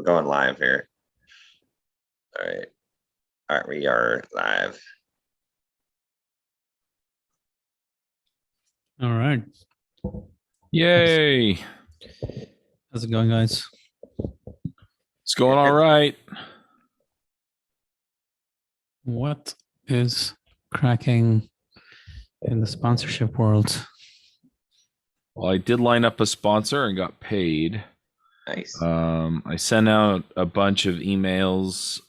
going live here. All right, we are live. All right. Yay. How's it going, guys? It's going all right. What is cracking in the sponsorship world? Well, I did line up a sponsor and got paid. Nice. I sent out a bunch of emails.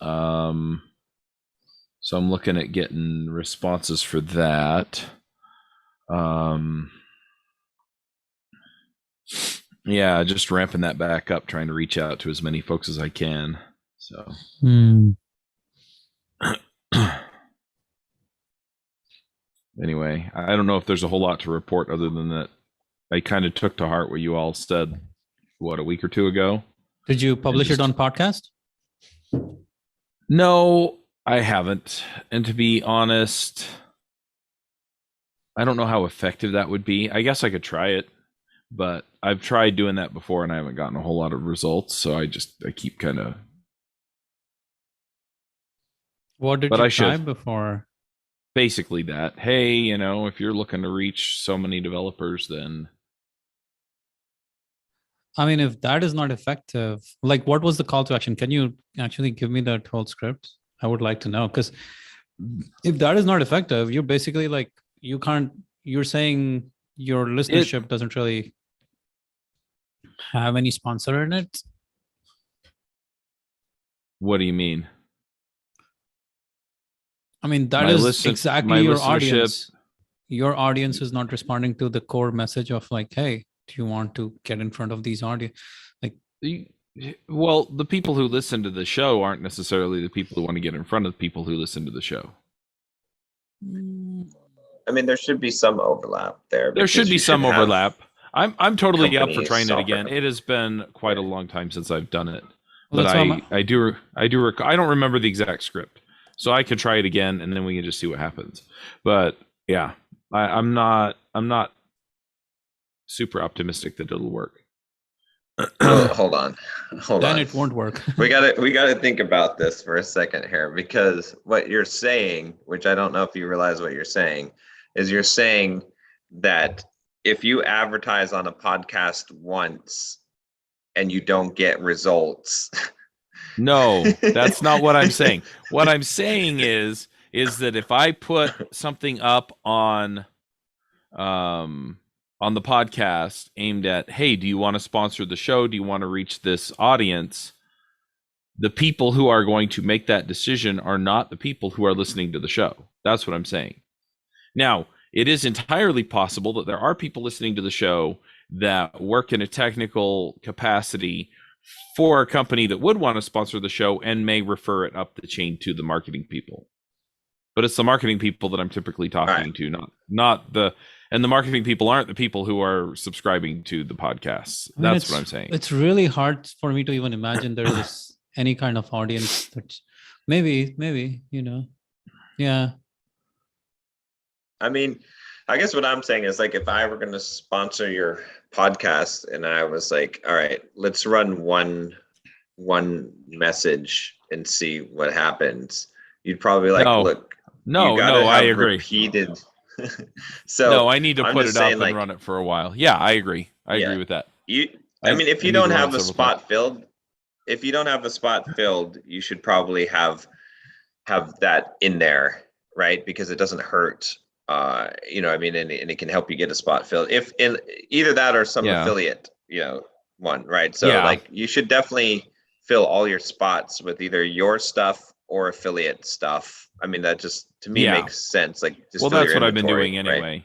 So I'm looking at getting responses for that. Yeah, just ramping that back up, trying to reach out to as many folks as I can. So anyway, I don't know if there's a whole lot to report other than that I kind of took to heart what you all said, a week or two ago. Did you publish it on podcast? No, I haven't. And to be honest, I don't know how effective that would be. I guess I could try it, but I've tried doing that before and I haven't gotten a whole lot of results. So I keep kind of. What did you try before? Basically that. Hey, if you're looking to reach so many developers, then. I mean, if that is not effective, like what was the call to action? Can you actually give me that whole script? I would like to know, because if that is not effective, you're basically like, you're saying your listenership doesn't really have any sponsor in it. What do you mean? I mean, that is exactly your audience. Your audience is not responding to the core message of like, hey, do you want to get in front of these audience? Like, well, the people who listen to the show aren't necessarily the people who want to get in front of the people who listen to the show. I mean, there should be some overlap there. There should be some overlap. I'm totally up for trying it again. It has been quite a long time since I've done it, but I do. I don't remember the exact script, so I could try it again, and then we can just see what happens. But yeah, I'm not super optimistic that it'll work. Well, hold on. Then it won't work. we gotta think about this for a second here, because what you're saying, which I don't know if you realize what you're saying, is you're saying that if you advertise on a podcast once and you don't get results. No, that's not what I'm saying. What I'm saying is that if I put something up on the podcast aimed at, hey, do you want to sponsor the show? Do you want to reach this audience? The people who are going to make that decision are not the people who are listening to the show. That's what I'm saying. Now, it is entirely possible that there are people listening to the show that work in a technical capacity for a company that would want to sponsor the show and may refer it up the chain to the marketing people. But it's the marketing people that I'm typically talking to, not the... And the marketing people aren't the people who are subscribing to the podcasts. That's what I'm saying. It's really hard for me to even imagine there is any kind of audience that maybe, yeah. I mean, I guess what I'm saying is, like, if I were going to sponsor your podcast and I was like, all right, let's run one message and see what happens, you'd probably like, look, I agree. Repeated. So no, I need to put it up and run it for a while. Yeah, I agree. I agree with that. If you don't have a spot filled, you should probably have that in there, right? Because it doesn't hurt. And it can help you get a spot filled. If in either that or some affiliate, one, right? So like you should definitely fill all your spots with either your stuff or affiliate stuff. I mean, that just to me makes sense. Like, just that's what I've been doing anyway,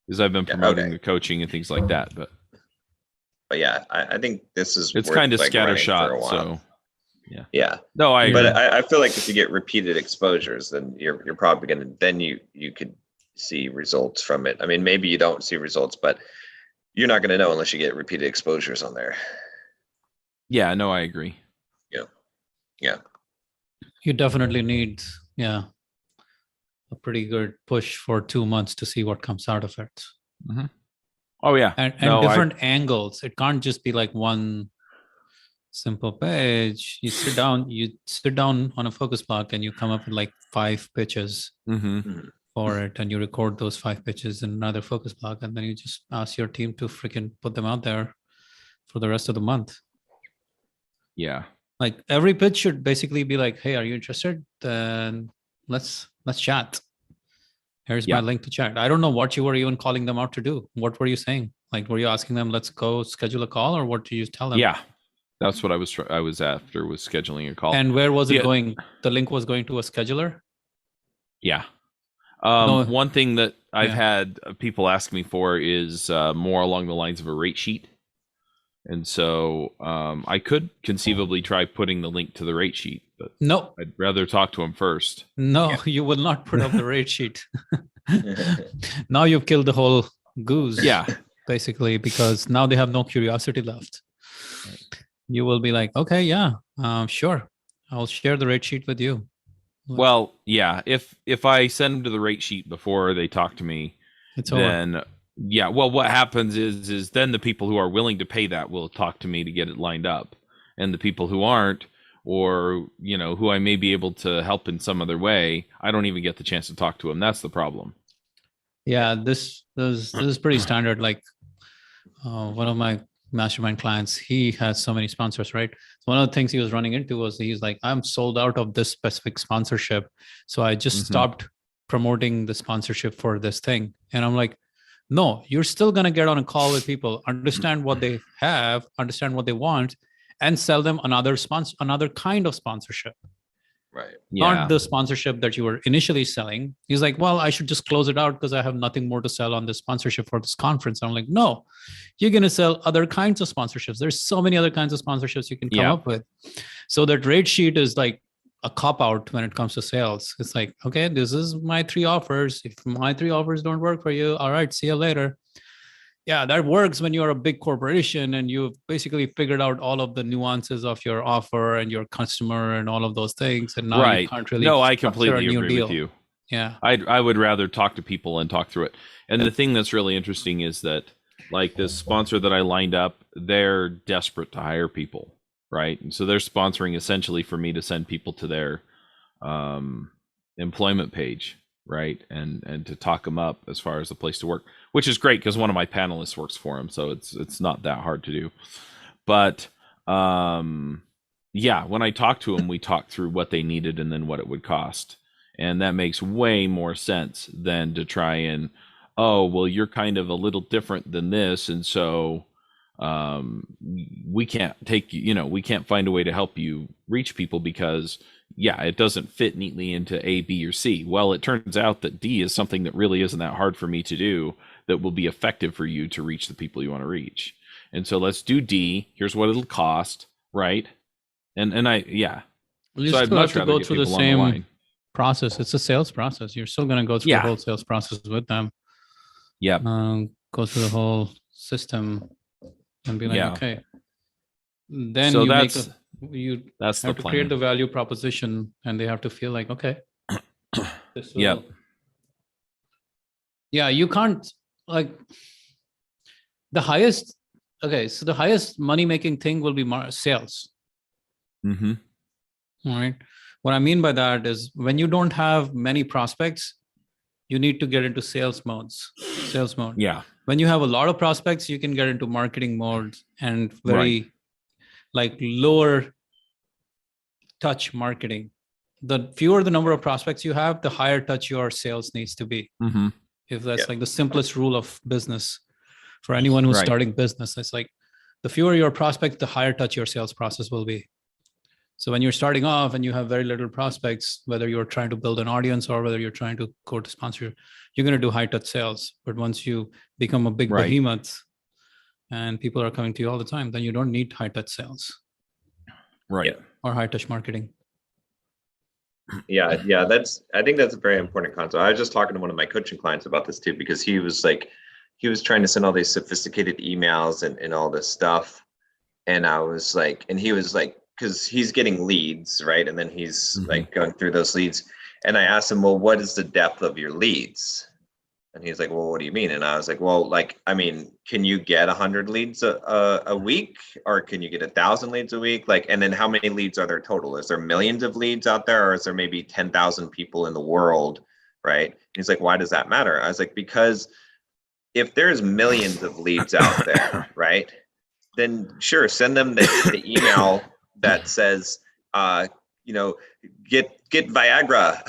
is I've been promoting the coaching and things like that. But yeah, I think it's kind of scattershot. So yeah. No, I agree. But I feel like if you get repeated exposures, then you're probably gonna you could see results from it. I mean, maybe you don't see results, but you're not gonna know unless you get repeated exposures on there. Yeah, no, I agree. Yeah. You definitely need, a pretty good push for 2 months to see what comes out of it. Mm-hmm. Oh, yeah. And different angles. It can't just be like one simple page. You sit down on a focus block and you come up with like 5 pitches for it, and you record those 5 pitches in another focus block, and then you just ask your team to freaking put them out there for the rest of the month. Yeah. Like every pitch should basically be like, hey, are you interested? Then let's chat. Here's my link to chat. I don't know what you were even calling them out to do. What were you saying? Like, were you asking them, let's go schedule a call, or what did you tell them? Yeah, that's what I was after, was scheduling a call. And where was it going? The link was going to a scheduler? Yeah. One thing that I've had people ask me for is more along the lines of a rate sheet. And so I could conceivably try putting the link to the rate sheet, but no, I'd rather talk to them first. No, you will not put up the rate sheet. Now you've killed the whole goose. Yeah. Basically, because now they have no curiosity left. Right. You will be like, okay, yeah, sure. I'll share the rate sheet with you. Well, yeah. If I send them to the rate sheet before they talk to me, then yeah. Well, what happens is then the people who are willing to pay that will talk to me to get it lined up, and the people who aren't, or who I may be able to help in some other way, I don't even get the chance to talk to them. That's the problem. Yeah, this is pretty standard. Like one of my mastermind clients, he has so many sponsors, right? So one of the things he was running into was he's like, I'm sold out of this specific sponsorship, so I just stopped promoting the sponsorship for this thing. And I'm like, no, you're still going to get on a call with people, understand what they have, understand what they want, and sell them another kind of sponsorship. Right. Yeah. Not the sponsorship that you were initially selling. He's like, well, I should just close it out because I have nothing more to sell on this sponsorship for this conference. I'm like, no, you're going to sell other kinds of sponsorships. There's so many other kinds of sponsorships you can come up with. So that rate sheet is like a cop out when it comes to sales. It's like, okay, this is my 3 offers. If my 3 offers don't work for you, all right, see you later. Yeah, that works when you're a big corporation and you've basically figured out all of the nuances of your offer and your customer and all of those things. And now you can't really. No, I completely agree with you. Yeah. I would rather talk to people and talk through it. And the thing that's really interesting is that, like, this sponsor that I lined up, they're desperate to hire people, right? And so they're sponsoring essentially for me to send people to their employment page, right? And to talk them up as far as the place to work, which is great because one of my panelists works for him, so it's not that hard to do. But yeah, when I talked to him, we talked through what they needed and then what it would cost, and that makes way more sense than to try and, oh, well, you're kind of a little different than this, and so we can't we can't find a way to help you reach people because it doesn't fit neatly into A, B, or C. Well, it turns out that D is something that really isn't that hard for me to do that will be effective for you to reach the people you want to reach. And so let's do D. Here's what it'll cost, right? And so I'd much rather go through the same process. It's a sales process. You're still going to go through the whole sales process with them. Yeah. Go through the whole system and be like, okay. Then so you that's have to create the value proposition, and they have to feel like, okay. Yeah, you can't, like, the highest money making thing will be sales. Mm-hmm. All right. What I mean by that is when you don't have many prospects, you need to get into sales mode. Yeah. When you have a lot of prospects, you can get into marketing mode and very like lower touch marketing. The fewer the number of prospects you have, the higher touch your sales needs to be. Mm-hmm. If that's like the simplest rule of business for anyone who's starting business, it's like the fewer your prospects, the higher touch your sales process will be. So when you're starting off and you have very little prospects, whether you're trying to build an audience or whether you're trying to go to sponsor, you're going to do high touch sales. But once you become a big behemoth and people are coming to you all the time, then you don't need high touch sales. Right. Or high touch marketing. Yeah. I think that's a very important concept. I was just talking to one of my coaching clients about this too, because he was trying to send all these sophisticated emails and all this stuff. And I was like, and he was like, because he's getting leads, right? And then he's like going through those leads. And I asked him, well, what is the depth of your leads? And he's like, well, what do you mean? And I was like, well, like, I mean, can you get 100 leads a week, or can you get 1,000 leads a week? Like, and then how many leads are there total? Is there millions of leads out there, or is there maybe 10,000 people in the world? Right. And he's like, why does that matter? I was like, because if there's millions of leads out there, right, then sure, send them the email that says, you know, get Viagra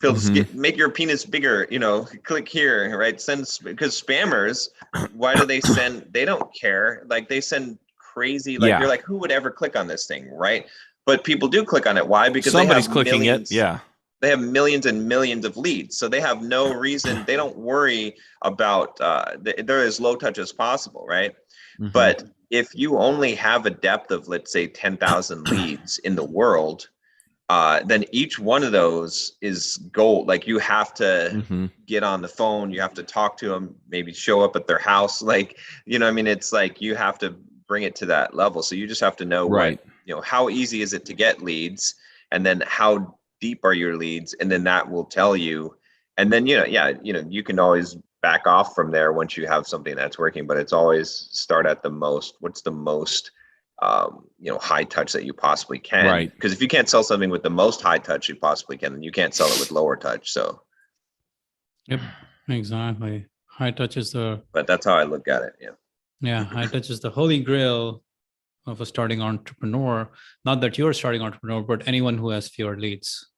pills, make your penis bigger, you know, click here, right? Because spammers, why do they send? They don't care. Like, they send crazy, like, you're like, who would ever click on this thing, right? But people do click on it. Why? Because somebody's they have clicking millions, it. Yeah. They have millions and millions of leads. So they have no reason. They don't worry about, they're as low touch as possible, right? But if you only have a depth of, let's say, 10,000 leads in the world, then each one of those is gold. Like, you have to get on the phone, you have to talk to them, maybe show up at their house. Like, you know, I mean, it's like you have to bring it to that level. So you just have to know, right, what, you know, how easy is it to get leads, and then how deep are your leads, and then that will tell you. And then, you know, yeah, you know, you can always back off from there once you have something that's working, but it's always start at the most, what's the most you know, high touch that you possibly can. Right. Because if you can't sell something with the most high touch you possibly can, then you can't sell it with lower touch. So yep, exactly. High touch is but that's how I look at it. Yeah, high touch is the holy grail of a starting entrepreneur. Not that you're a starting entrepreneur, but anyone who has fewer leads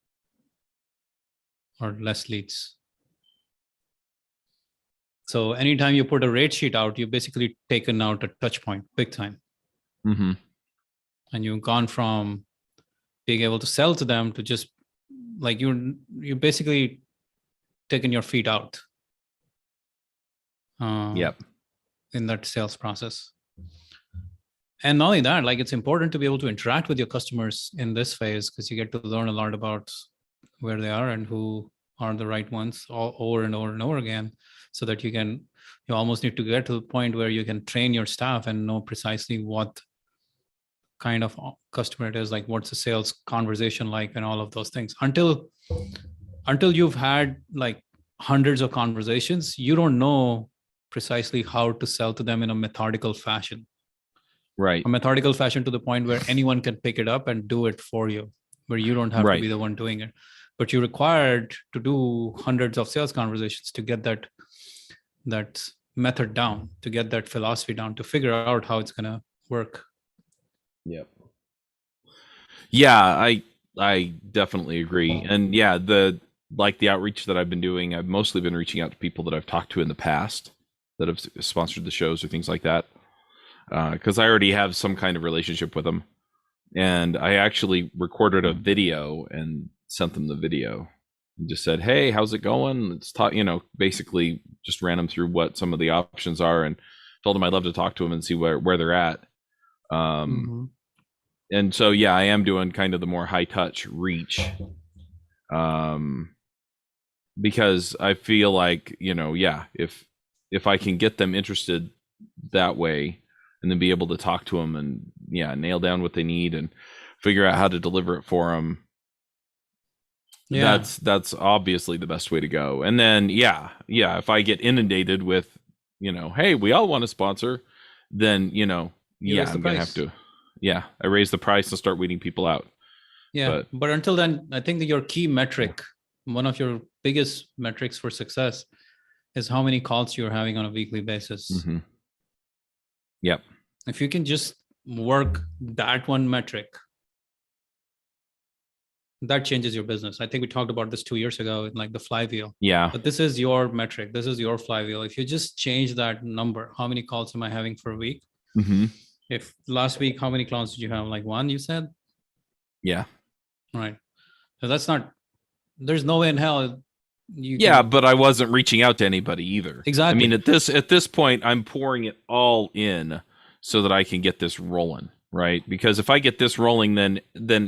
or less leads. So anytime you put a rate sheet out, you've basically taken out a touch point big time. And you've gone from being able to sell to them to just like you basically taken your feet out. In that sales process. And not only that, like, it's important to be able to interact with your customers in this phase, because you get to learn a lot about where they are and who are the right ones all over and over and over again, so that you almost need to get to the point where you can train your staff and know precisely what kind of customer it is, like what's the sales conversation like, and all of those things. Until you've had like hundreds of conversations, you don't know precisely how to sell to them in a methodical fashion. Right. A methodical fashion to the point where anyone can pick it up and do it for you, where you don't have to be the one doing it. But you're required to do hundreds of sales conversations to get that method down, to get that philosophy down, to figure out how it's going to work. Yep. Yeah, I definitely agree. And yeah, the outreach that I've been doing, I've mostly been reaching out to people that I've talked to in the past that have sponsored the shows or things like that. Because I already have some kind of relationship with them. And I actually recorded a video and sent them the video and just said, hey, how's it going? Let's talk, you know, basically just ran them through what some of the options are and told them I'd love to talk to them and see where they're at. And so, yeah, I am doing kind of the more high touch reach. Because I feel like, you know, yeah, if I can get them interested that way and then be able to talk to them and nail down what they need and figure out how to deliver it for them. Yeah. That's obviously the best way to go. And then, if I get inundated with, you know, hey, we all want to sponsor, then, you know, I'm going to have to, I raise the price and start weeding people out. Yeah. But until then, I think that your key metric, one of your biggest metrics for success, is how many calls you're having on a weekly basis. Yep. If you can just work that one metric, that changes your business. I think we talked about this 2 years ago, like the flywheel. Yeah. But this is your metric. This is your flywheel. If you just change that number, how many calls am I having for a week? If last week, how many calls did you have? Like one, you said? Yeah. Right. So there's no way in hell but I wasn't reaching out to anybody either. Exactly. I mean, at this point, I'm pouring it all in so that I can get this rolling, right? Because if I get this rolling, then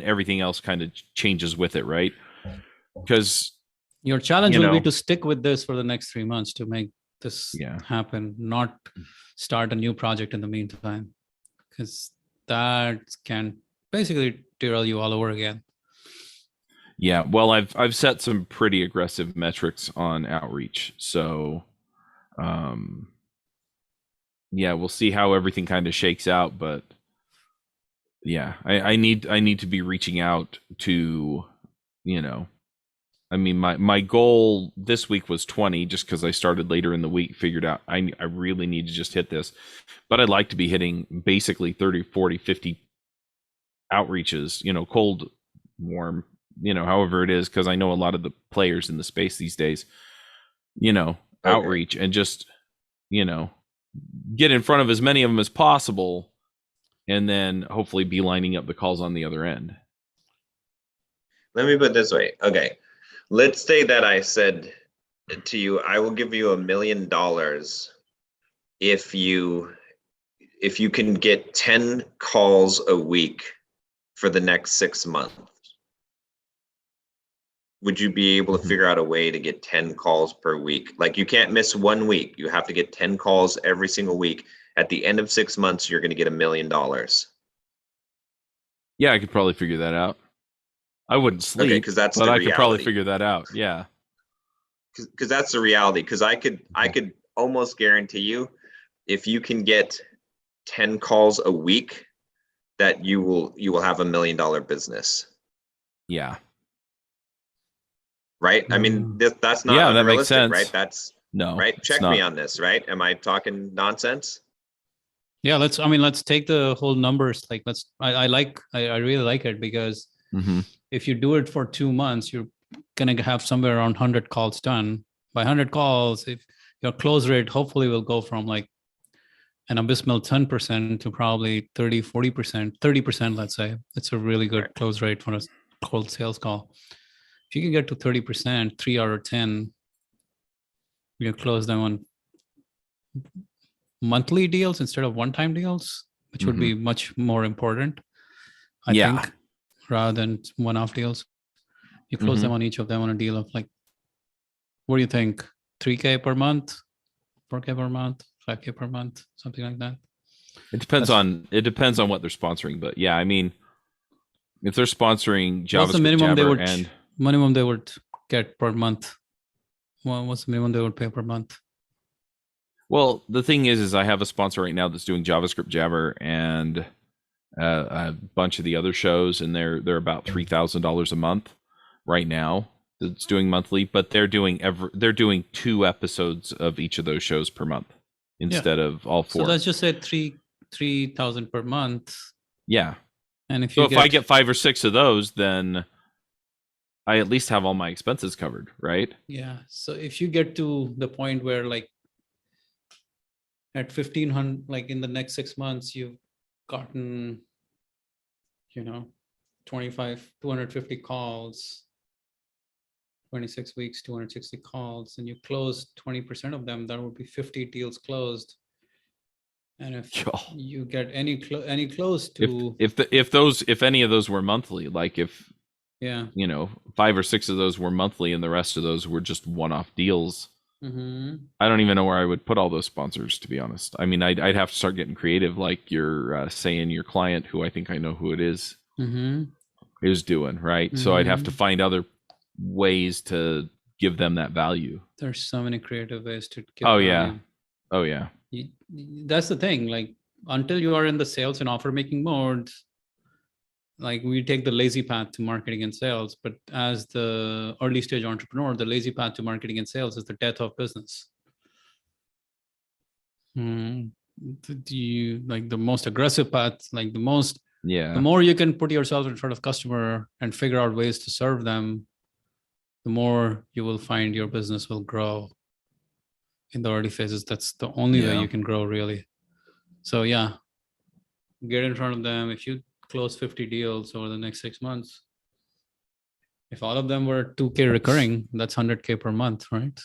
everything else kind of changes with it, right? Because your challenge will be to stick with this for the next 3 months to make this happen, not start a new project in the meantime, because that can basically derail you all over again. Yeah, well, I've set some pretty aggressive metrics on outreach, so yeah, we'll see how everything kind of shakes out, but yeah, I need to be reaching out to, you know, I mean, my goal this week was 20, just because I started later in the week, figured out I really need to just hit this, but I'd like to be hitting basically 30, 40, 50 outreaches, cold, warm, however it is, because I know a lot of the players in the space these days, outreach, and just, get in front of as many of them as possible, and then hopefully be lining up the calls on the other end. Let me put it this way. Okay. Let's say that I said to you, I will give you $1 million if you can get 10 calls a week for the next 6 months. Would you be able to figure out a way to get 10 calls per week? Like, you can't miss 1 week. You have to get 10 calls every single week. At the end of 6 months, you're going to get $1 million. Yeah, I could probably figure that out. I wouldn't sleep, because that's but the I reality. could probably figure that out. Yeah, because that's the reality. Because I could almost guarantee you, if you can get 10 calls a week, that you will have $1 million business. Yeah. Right. I mean, that's not that unrealistic, makes sense. Right? That's no. Right. Check me on this. Right? Am I talking nonsense? Yeah. Let's take the whole numbers. Like, I really like it, because if you do it for 2 months, you're gonna have somewhere around 100 calls done. By 100 calls, if your close rate hopefully will go from like an abysmal 10% to probably 30, 40%, 30%, let's say. It's a really good close rate for a cold sales call. If you can get to 30%, 3 out of 10, you close them on monthly deals instead of one-time deals, which would be much more important, I think, rather than one-off deals. You close them on each of them on a deal of like, what do you think? 3K per month, 4K per month, 5K per month, something like that. It depends on what they're sponsoring, but yeah, I mean, if they're sponsoring JavaScript, what's the minimum Jabber, minimum they would get per month? Well, what's the minimum they would pay per month? Well, the thing is I have a sponsor right now that's doing JavaScript, Jabber, and a bunch of the other shows, and they're about $3,000 a month right now. That's doing monthly, but they're doing 2 episodes of each of those shows per month instead of all 4. So let's just say 3,000 per month. Yeah. And if I get 5 or 6 of those, then I at least have all my expenses covered, right? Yeah. So if you get to the point where, like, at 1,500, like in the next 6 months, you've gotten, 250 calls, 26 weeks, 260 calls, and you close 20% of them, that would be 50 deals closed. And if you get any close to, if any of those were monthly, like if 5 or 6 of those were monthly and the rest of those were just one-off deals, I don't even know where I would put all those sponsors, to be honest. I mean, I'd have to start getting creative, like you're saying your client, who I think I know who it is doing, right? So I'd have to find other ways to give them that value. There's so many creative ways to give value. That's the thing. Like, until you are in the sales and offer making mode, like, we take the lazy path to marketing and sales, but as the early stage entrepreneur, the lazy path to marketing and sales is the death of business. Like, the most aggressive path, like the more you can put yourself in front of customer and figure out ways to serve them, the more you will find your business will grow in the early phases. That's the only way you can grow, really. So yeah, get in front of them. If you close 50 deals over the next 6 months, if all of them were 2K recurring, that's 100K per month, right?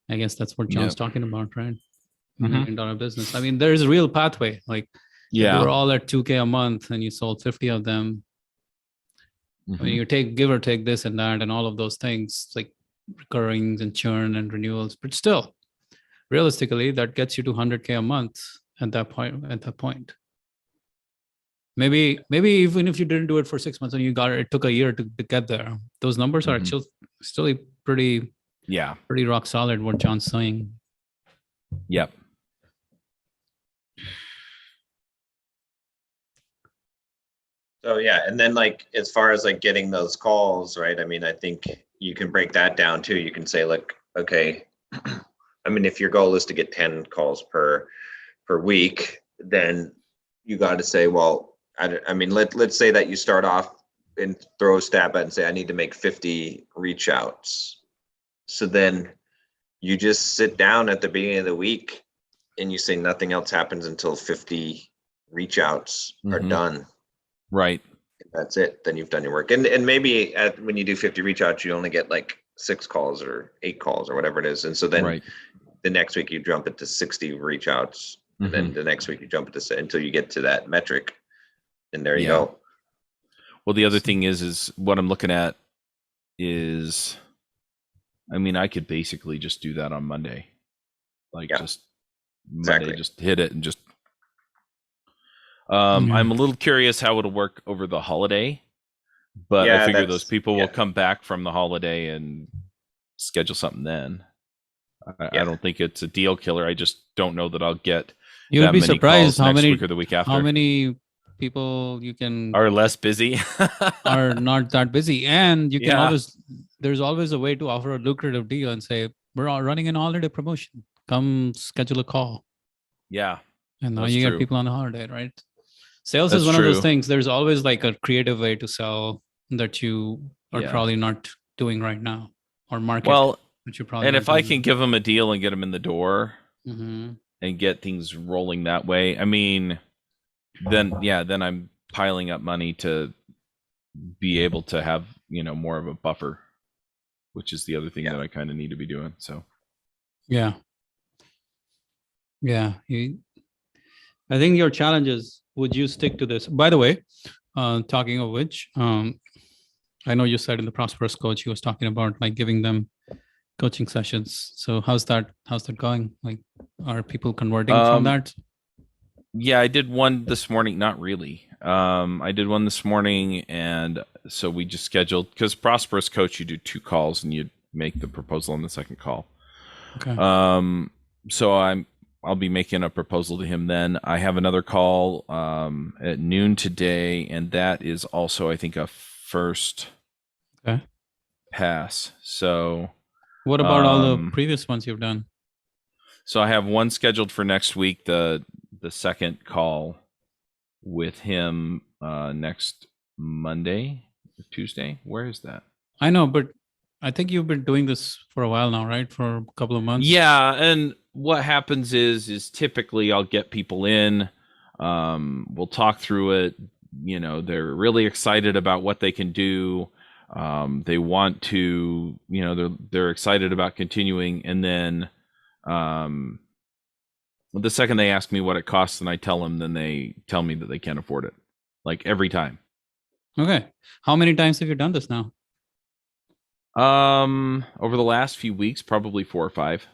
I guess that's what John's talking about, right? $1 million business. I mean, there's a real pathway. Like, you were all at 2K a month and you sold 50 of them. I mean, you give or take this and that and all of those things, like recurrings and churn and renewals, but still, realistically, that gets you to 100K a month at that point. Maybe even if you didn't do it for 6 months and it took a year to get there, those numbers are still pretty rock solid, what John's saying. Yep. So yeah, and then like as far as like getting those calls, right? I mean, I think you can break that down too. You can say, look, okay, I mean, if your goal is to get 10 calls per week, then you got to say, well, I mean, let's say that you start off and throw a stab at and say, I need to make 50 reach outs. So then you just sit down at the beginning of the week and you say nothing else happens until 50 reach outs are done. Right. That's it. Then you've done your work. And maybe when you do 50 reach outs, you only get like 6 calls or 8 calls or whatever it is. And so then the next week you jump it to 60 reach outs. And then the next week you jump it to until you get to that metric. And there you go. Well, the other thing is what I'm looking at is, I mean, I could basically just do that on Monday. Like just Monday, just hit it and just I'm a little curious how it'll work over the holiday, but I figure those people will come back from the holiday and schedule something then. I don't think it's a deal killer. I just don't know that I'll get. You'll be surprised how many week or the week after. How many people you can are less busy, are not that busy, and you can there's always a way to offer a lucrative deal and say, we're all running an holiday promotion. Come schedule a call. Yeah. And now you get people on the holiday, right? Sales is one of those things. There's always like a creative way to sell that you are probably not doing right now, or market. Well, that you probably. And if I can give them a deal and get them in the door and get things rolling that way, I mean, then I'm piling up money to be able to have, more of a buffer, which is the other thing that I kind of need to be doing. So. Yeah. I think your challenge is, would you stick to this? By the way, talking of which, I know you said in the Prosperous Coach, he was talking about like giving them coaching sessions. So how's that going? Like, are people converting from that? Yeah, I did one this morning. Not really. I did one this morning, and so we just scheduled, because Prosperous Coach, you do 2 calls and you make the proposal on the second call. Okay. So I'll be making a proposal to him then. I have another call at noon today, and that is also, I think, a first pass. So what about all the previous ones you've done? So I have one scheduled for next week, the second call with him next Monday, Tuesday. Where is that? I know, but I think you've been doing this for a while now, right? For a couple of months. Yeah, and what happens is typically I'll get people in, we'll talk through it. They're really excited about what they can do. They want to, they're excited about continuing, and then the second they ask me what it costs and I tell them, then they tell me that they can't afford it, like every time. Okay. How many times have you done this now? Over the last few weeks, probably 4 or 5.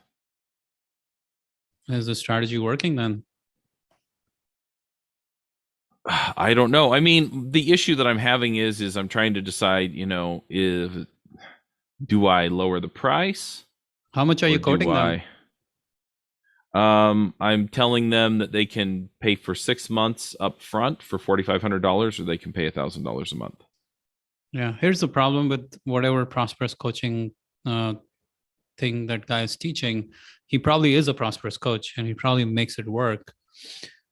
Is the strategy working then? I don't know. I mean, the issue that I'm having is I'm trying to decide, do I lower the price? How much are you quoting them? I'm telling them that they can pay for 6 months up front for $4,500, or they can pay $1,000 a month. Yeah, here's the problem with whatever Prosperous Coaching thing that guy is teaching. He probably is a Prosperous Coach, and he probably makes it work.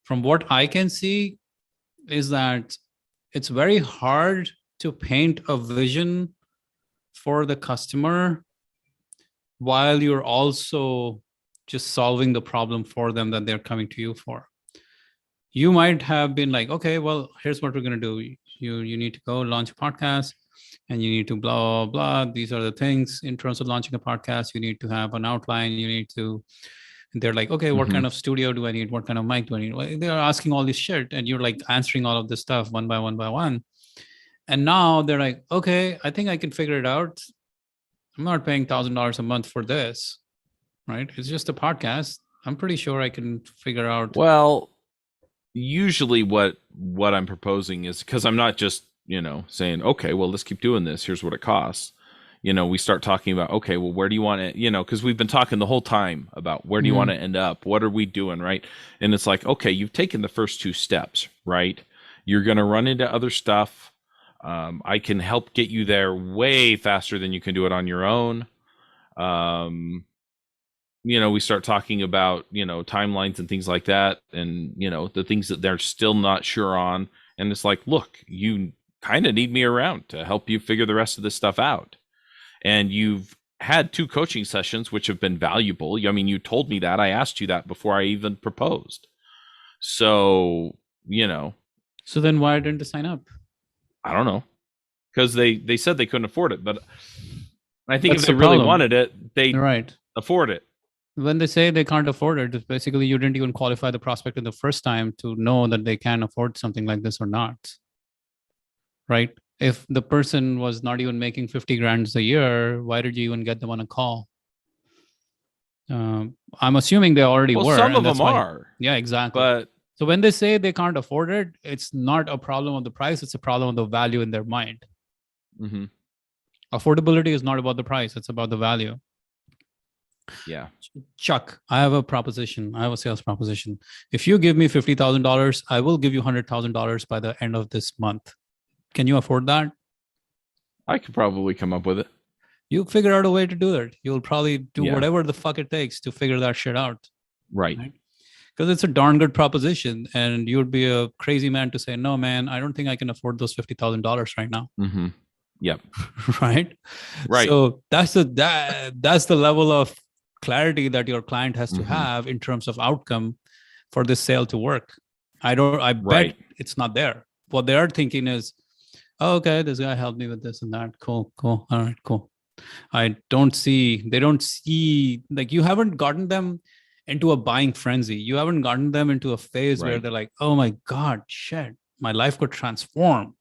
From what I can see is that it's very hard to paint a vision for the customer while you're also just solving the problem for them that they're coming to you for. You might have been like, okay, well, here's what we're going to do. You need to go launch a podcast, and you need to blah, blah, blah. These are the things in terms of launching a podcast. You need to have an outline. They're like, okay, what kind of studio do I need? What kind of mic do I need? They're asking all this shit, and you're like answering all of this stuff one by one. And now they're like, okay, I think I can figure it out. I'm not paying $1,000 a month for this, right? It's just a podcast. I'm pretty sure I can figure out. Well, usually what I'm proposing is, because I'm not just, saying, okay, well, let's keep doing this. Here's what it costs. We start talking about, okay, well, where do you want to, because we've been talking the whole time about where do you want to end up? What are we doing? Right. And it's like, okay, you've taken the first 2 steps, right? You're going to run into other stuff. I can help get you there way faster than you can do it on your own. We start talking about, timelines and things like that, and, the things that they're still not sure on. And it's like, look, you kind of need me around to help you figure the rest of this stuff out. And you've had 2 coaching sessions, which have been valuable. I mean, you told me that. I asked you that before I even proposed. So, So then why didn't they sign up? I don't know. Because they said they couldn't afford it. But I think if they really wanted it, they'd afford it. When they say they can't afford it, it's basically you didn't even qualify the prospect in the first time to know that they can afford something like this or not. Right? If the person was not even making 50 grand a year, why did you even get them on a call? I'm assuming they already were. Some of them are. Yeah, exactly. But so when they say they can't afford it, it's not a problem of the price. It's a problem of the value in their mind. Mm-hmm. Affordability is not about the price. It's about the value. Yeah. Chuck, I have a proposition. I have a sales proposition. If you give me $50,000, I will give you $100,000 by the end of this month. Can you afford that? I could probably come up with it. You figure out a way to do it. You'll probably do whatever the fuck it takes to figure that shit out. Right? Because it's a darn good proposition, and you would be a crazy man to say, no, man, I don't think I can afford those $50,000 right now. Mm-hmm. Yep. Right. So that's the level of clarity that your client has to have in terms of outcome for this sale to work. I bet it's not there. What they are thinking is, oh, okay, this guy helped me with this and that. Cool. All right, cool. They don't see, like, you haven't gotten them into a buying frenzy. You haven't gotten them into a phase where they're like, oh my God, shit, my life could transform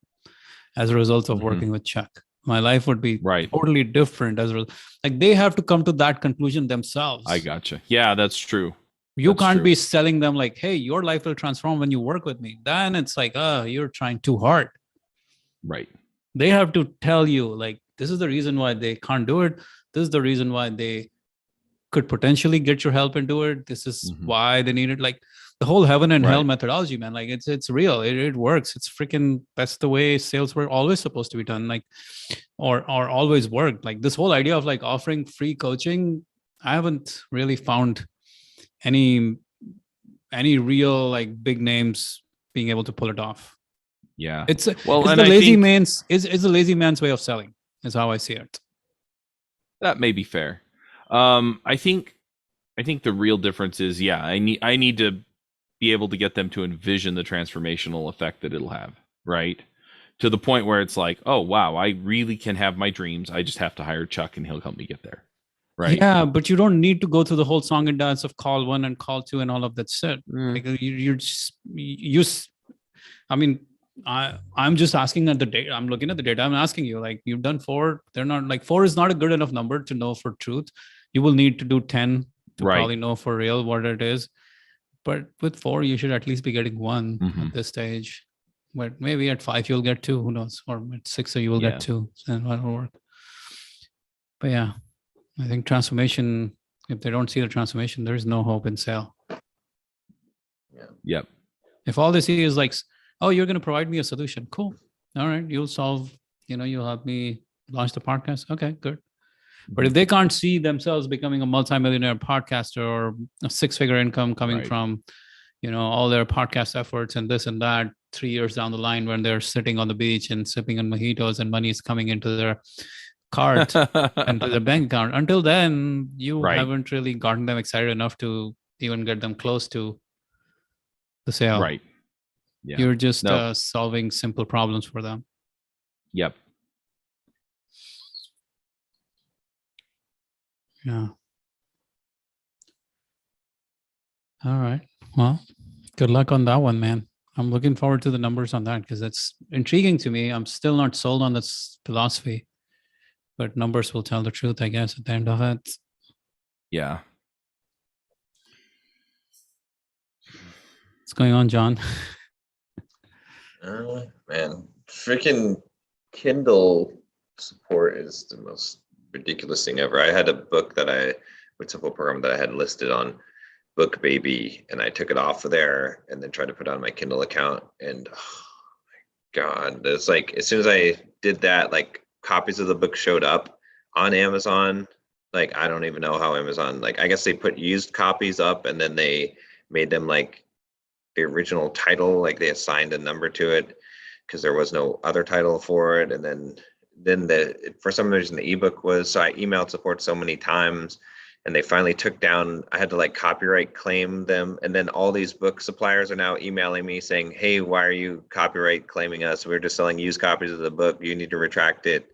as a result of working with Chuck. My life would be totally different as a result. Like, they have to come to that conclusion themselves. I gotcha. Yeah, that's true. You can't be selling them like, hey, your life will transform when you work with me. Then it's like, oh, you're trying too hard. Right. They have to tell you, like, this is the reason why they can't do it. This is the reason why they could potentially get your help and do it. This is why they need it. Like, the whole heaven and hell methodology, man. Like, it's real. It works. It's freaking, that's the way sales were always supposed to be done. Like, or always worked. Like, this whole idea of like offering free coaching, I haven't really found any real like big names being able to pull it off. Yeah. It's the lazy man's way of selling, is how I see it. That may be fair. I think the real difference is, I need to be able to get them to envision the transformational effect that it'll have, right? To the point where it's like, oh wow, I really can have my dreams. I just have to hire Chuck and he'll help me get there. Right. Yeah, but you don't need to go through the whole song and dance of call 1 and call 2 and all of that shit. Like, I'm just asking at the data. I'm looking at the data. I'm asking you, like, you've done 4. They're not, like, 4 is not a good enough number to know for truth. You will need to do 10 to probably know for real what it is. But with 4, you should at least be getting 1 at this stage. But maybe at 5 you'll get 2. Who knows? Or at 6 you will get 2, and that'll work. But yeah, I think transformation. If they don't see the transformation, there is no hope in sale. Yeah. Yep. If all they see is like, oh, you're going to provide me a solution. Cool. All right. You'll solve, you'll help me launch the podcast. Okay, good. But if they can't see themselves becoming a multimillionaire podcaster or a 6-figure income coming from, all their podcast efforts and this and that 3 years down the line, when they're sitting on the beach and sipping on mojitos and money is coming into their cart and to their bank account, until then, you haven't really gotten them excited enough to even get them close to the sale. Right. Yeah. You're just solving simple problems for them. Yep. Yeah. All right. Well, good luck on that one, man. I'm looking forward to the numbers on that because it's intriguing to me. I'm still not sold on this philosophy, but numbers will tell the truth, I guess, at the end of it. Yeah. What's going on, John? Man, freaking Kindle support is the most ridiculous thing ever. I had a book with Simple Program that I had listed on Book Baby, and I took it off of there and then tried to put it on my Kindle account. And oh my God, it's like as soon as I did that, like copies of the book showed up on Amazon. Like I don't even know how Amazon, like I guess they put used copies up and then they made them like the original title, like they assigned a number to it because there was no other title for it. And then for some reason the ebook was, so I emailed support so many times and they finally took down, I had to like copyright claim them. And then all these book suppliers are now emailing me saying, hey, why are you copyright claiming us? We're just selling used copies of the book. You need to retract it.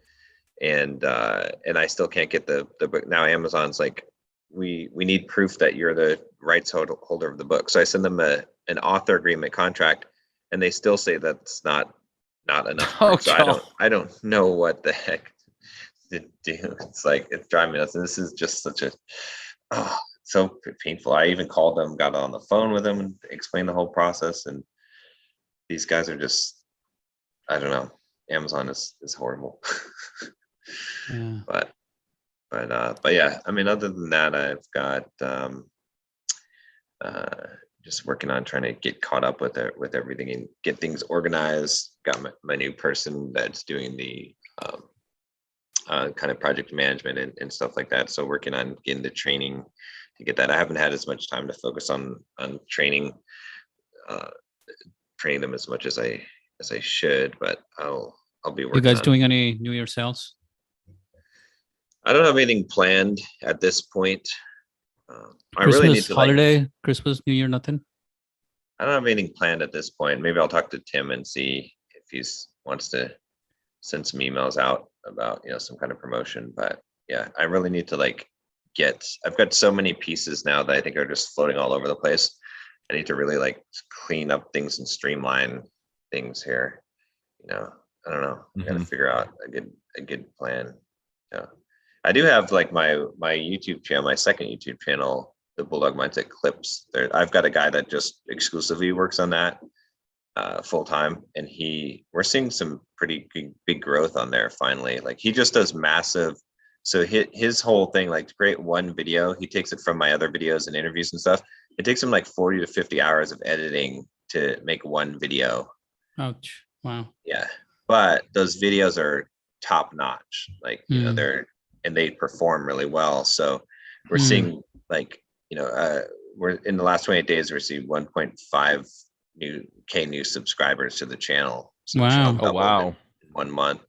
And I still can't get the book. Now Amazon's like, we need proof that you're the rights holder of the book. So I send them an author agreement contract and they still say that's not enough. Oh, so I don't know what the heck to do. It's like, it's driving me nuts. And this is just such so painful. I even called them, got on the phone with them and explained the whole process. And these guys are just, I don't know. Amazon is horrible. Yeah. But yeah, I mean, other than that, I've got just working on trying to get caught up with everything and get things organized. Got my new person that's doing the kind of project management and stuff like that. So working on getting the training to get that. I haven't had as much time to focus on training them as much as I should, but I'll be working. You guys doing any New Year sales? I don't have anything planned at this point. I Christmas, really need to holiday, Christmas, New Year, nothing. I don't have anything planned at this point. Maybe I'll talk to Tim and see if he wants to send some emails out about some kind of promotion. But yeah, I really need to I've got so many pieces now that I think are just floating all over the place. I need to really clean up things and streamline things here. I don't know. I gotta figure out a good plan. Yeah. I do have my YouTube channel, my second YouTube channel, the Bulldog Mindset Clips. I've got a guy that just exclusively works on that full time, and we're seeing some pretty big growth on there finally. He just does massive. So his whole thing, to create one video, he takes it from my other videos and interviews and stuff. It takes him 40 to 50 hours of editing to make one video. Ouch! Wow. Yeah, but those videos are top notch. They perform really well. So we're seeing we're in the last 28 days, we received 1.5 new subscribers to the channel. So wow. Oh, wow. In 1 month.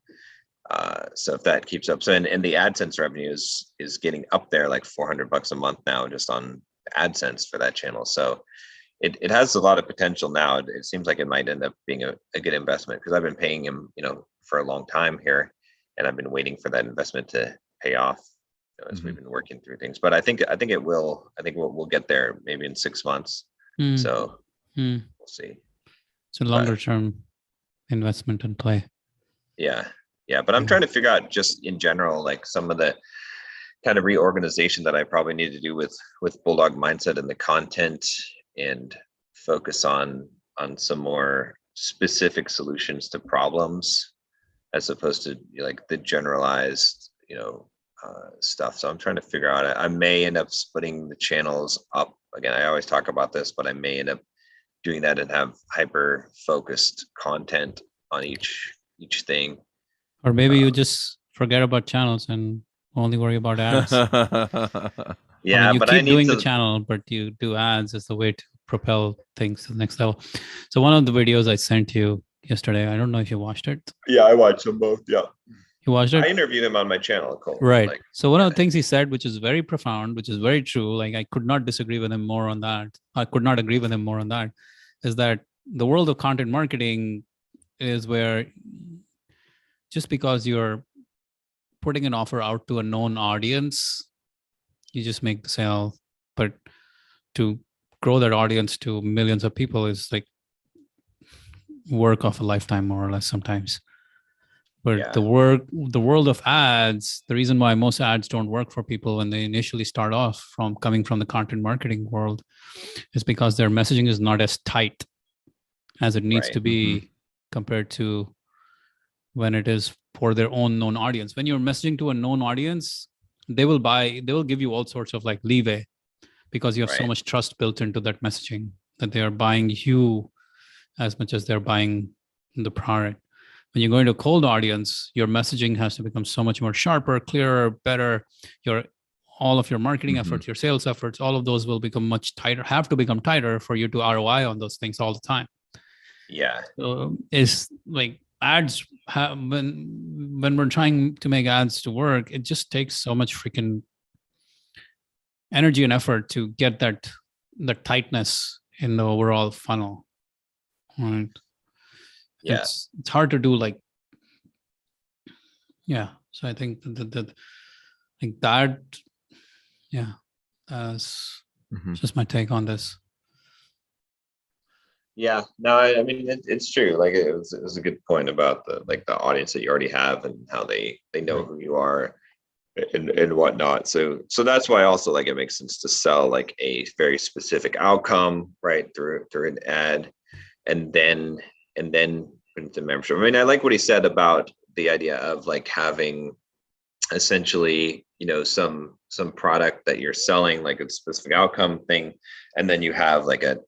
So if that keeps up, and the AdSense revenue is getting up there $400 a month now just on AdSense for that channel. So it has a lot of potential now. It seems like it might end up being a good investment because I've been paying him, for a long time here, and I've been waiting for that investment to pay off as we've been working through things. But I think it will. I think we'll get there maybe in 6 months. So we'll see. It's a longer term investment in play. Yeah. But I'm trying to figure out just in general, some of the kind of reorganization that I probably need to do with Bulldog Mindset and the content, and focus on some more specific solutions to problems as opposed to the generalized, stuff. So I'm trying to figure out, I may end up splitting the channels up. Again, I always talk about this, but I may end up doing that and have hyper focused content on each thing. Or maybe you just forget about channels and only worry about ads. Yeah, you but keep I need doing to... the channel, but you do ads as the way to propel things to the next level. So one of the videos I sent you yesterday, I don't know if you watched it. Yeah, I watched them both. Yeah. You watched it? I interviewed him on my channel, Cole. Right. So one of the things he said, which is very profound, which is very true, I could not disagree with him more on that. I could not agree with him more on that, is that the world of content marketing is where just because you're putting an offer out to a known audience, you just make the sale. But to grow that audience to millions of people is work of a lifetime, more or less, sometimes. But the world of ads, the reason why most ads don't work for people when they initially start off from coming from the content marketing world is because their messaging is not as tight as it needs to be compared to when it is for their own known audience. When you're messaging to a known audience, they will give you all sorts of like leeway because you have so much trust built into that messaging that they are buying you as much as they're buying the product. When you're going to a cold audience, your messaging has to become so much more sharper, clearer, better. All of your marketing efforts, your sales efforts, all of those will become much tighter, have to become tighter for you to ROI on those things all the time. Yeah. So it's like ads when we're trying to make ads to work, it just takes so much freaking energy and effort to get that tightness in the overall funnel. Right. Yeah. It's hard to do like, so I think that that's just my take on this. Yeah, no, I mean it's true. Like it was a good point about the audience that you already have and how they know who you are and whatnot. So that's why also like it makes sense to sell like a very specific outcome right through an ad, and then into membership. I mean, I like what he said about the idea of like having essentially, some product that you're selling, like a specific outcome thing, and then you have like an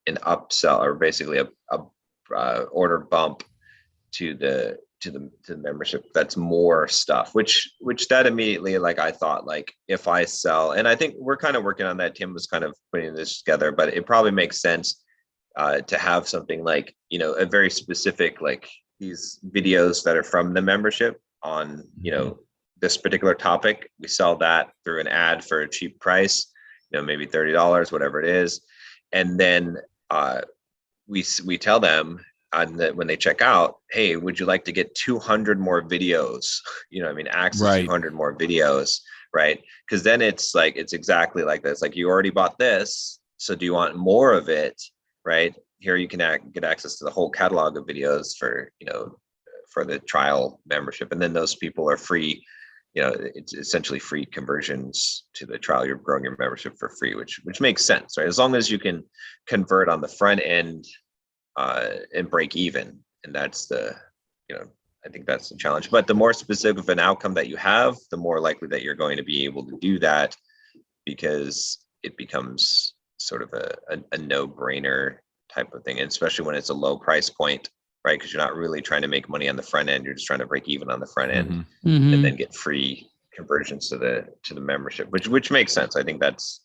upsell or basically a order bump to the membership that's more stuff, which that immediately, like I thought, like if I sell, and I think we're kind of working on that, Tim was kind of putting this together, but it probably makes sense to have something like, a very specific, like these videos that are from the membership on, this particular topic. We sell that through an ad for a cheap price, maybe $30, whatever it is. And then we tell them that when they check out, hey, would you like to get 200 more videos? Access 200 more videos, right? Because then it's like, it's exactly like this. Like you already bought this, so do you want more of it, right? Here you can get access to the whole catalog of videos for the trial membership, and then those people are free. It's essentially free conversions to the trial. You're growing your membership for free, which makes sense, right? As long as you can convert on the front end and break even, and that's I think that's the challenge. But the more specific of an outcome that you have, the more likely that you're going to be able to do that, because it becomes sort of a no-brainer type of thing, and especially when it's a low price point, right? Because you're not really trying to make money on the front end. You're just trying to break even on the front end, and then get free conversions to the membership, which makes sense. I think that's,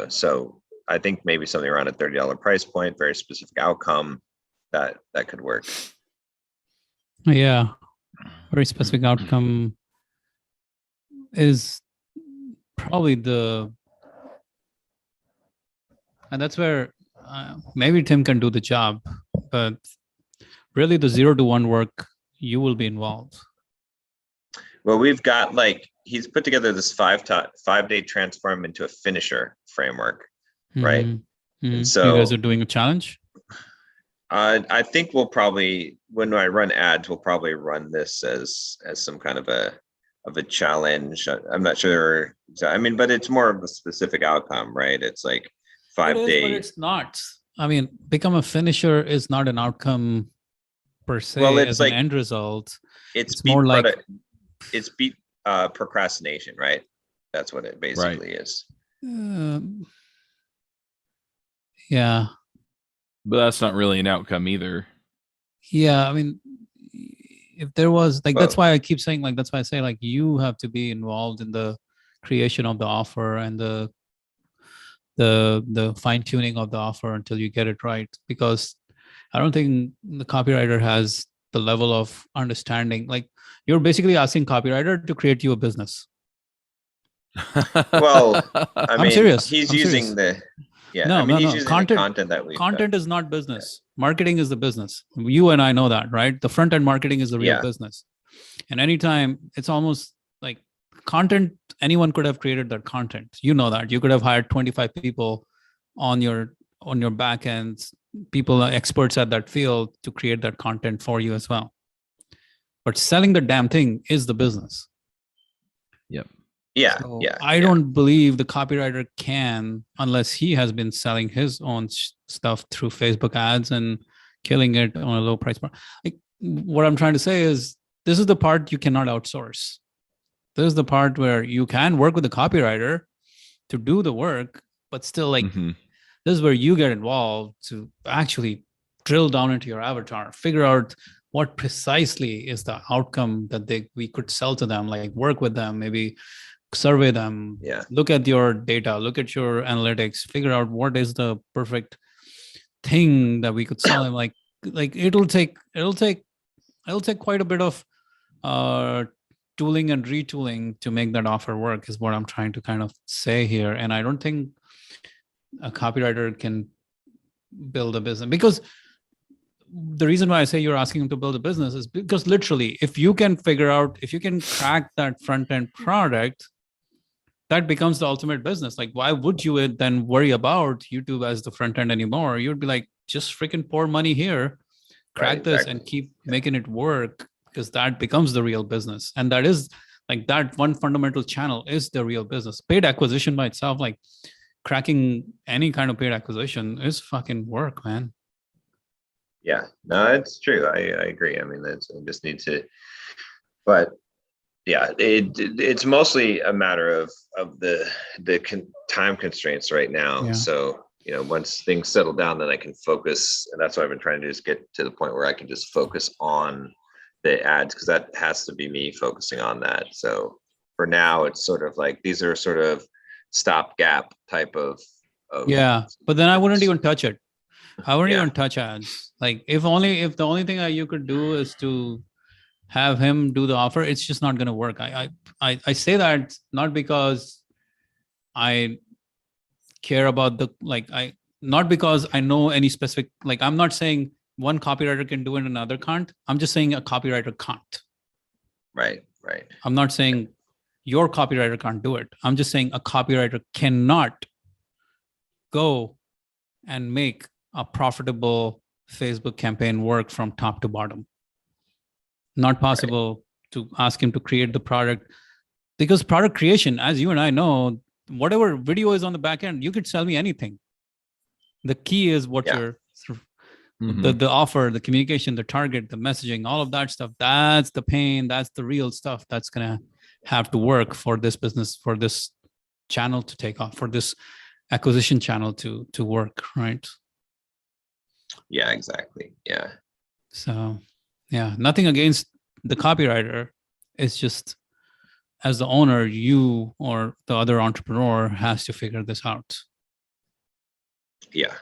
so I think maybe something around a $30 price point, very specific outcome, that could work. Yeah. Very specific outcome is probably and that's where maybe Tim can do the job, but really the 0 to 1 work, you will be involved. Well, we've got he's put together this 5-day transform into a finisher framework, right? And so you guys are doing a challenge? I think we'll probably, when I run ads, we'll probably run this as some kind of a challenge. I'm not sure. I mean, but it's more of a specific outcome, right? It's like 5 days. But it's not. I mean, become a finisher is not an outcome per se. Well, it's as like an end result. It's more like it's beat procrastination, right? That's what it basically is. Yeah. But that's not really an outcome either. Yeah, I mean, if there was that's why I keep saying that's why I say you have to be involved in the creation of the offer and the fine tuning of the offer until you get it right, because I don't think the copywriter has the level of understanding. Like you're basically asking copywriter to create you a business. Well, I mean, I'm serious. He's using the content that we content is not business. Marketing is the business. You and I know that, right? The front end marketing is the real business. And anytime it's almost like content, anyone could have created that content. You know that. You could have hired 25 people on your back end, people are experts at that field to create that content for you as well. but selling the damn thing is the business. Yep. Yeah. So yeah. I don't believe the copywriter can, unless he has been selling his own stuff through Facebook ads and killing it on a low price. Like, what I'm trying to say is, this is the part you cannot outsource. This is the part where you can work with the copywriter to do the work, but still, like, this is where you get involved to actually drill down into your avatar, figure out what precisely is the outcome that we could sell to them, like work with them, maybe survey them, look at your data, look at your analytics, figure out what is the perfect thing that we could sell them. Like it'll take quite a bit of tooling and retooling to make that offer work, is what I'm trying to kind of say here. And I don't think a copywriter can build a business, because the reason why I say you're asking him to build a business is because literally, if you can crack that front end product, that becomes the ultimate business. Like, why would you then worry about YouTube as the front end anymore? You'd be like, just freaking pour money here, crack this, and keep making it work, because that becomes the real business. And that is like, that one fundamental channel is the real business. Paid acquisition by itself, like cracking any kind of paid acquisition, is fucking work, man. Yeah, no, it's true. I agree. I mean, I just need to, but yeah, it's mostly a matter of the time constraints right now. Yeah. So, once things settle down, then I can focus. And that's what I've been trying to do, is get to the point where I can just focus on the ads, because that has to be me focusing on that. So for now, it's sort of like, these are sort of stopgap type of yeah, but then I wouldn't even touch it. I wouldn't even touch ads. Like, if the only thing you could do is to have him do the offer, it's just not going to work. I say that not because I care about not because I know any specific, like, I'm not saying one copywriter can do it and another can't. I'm just saying a copywriter can't. Right. I'm not saying your copywriter can't do it. I'm just saying a copywriter cannot go and make a profitable Facebook campaign work from top to bottom. Not possible to ask him to create the product, because product creation, as you and I know, whatever video is on the back end, you could sell me anything. The key is what you're the offer, the communication, the target, the messaging, all of that stuff. That's the pain. That's the real stuff that's gonna have to work for this business, for this channel to take off, for this acquisition channel to work, right? Yeah, exactly. Yeah. So, yeah, nothing against the copywriter. It's just, as the owner, you or the other entrepreneur has to figure this out. Yeah,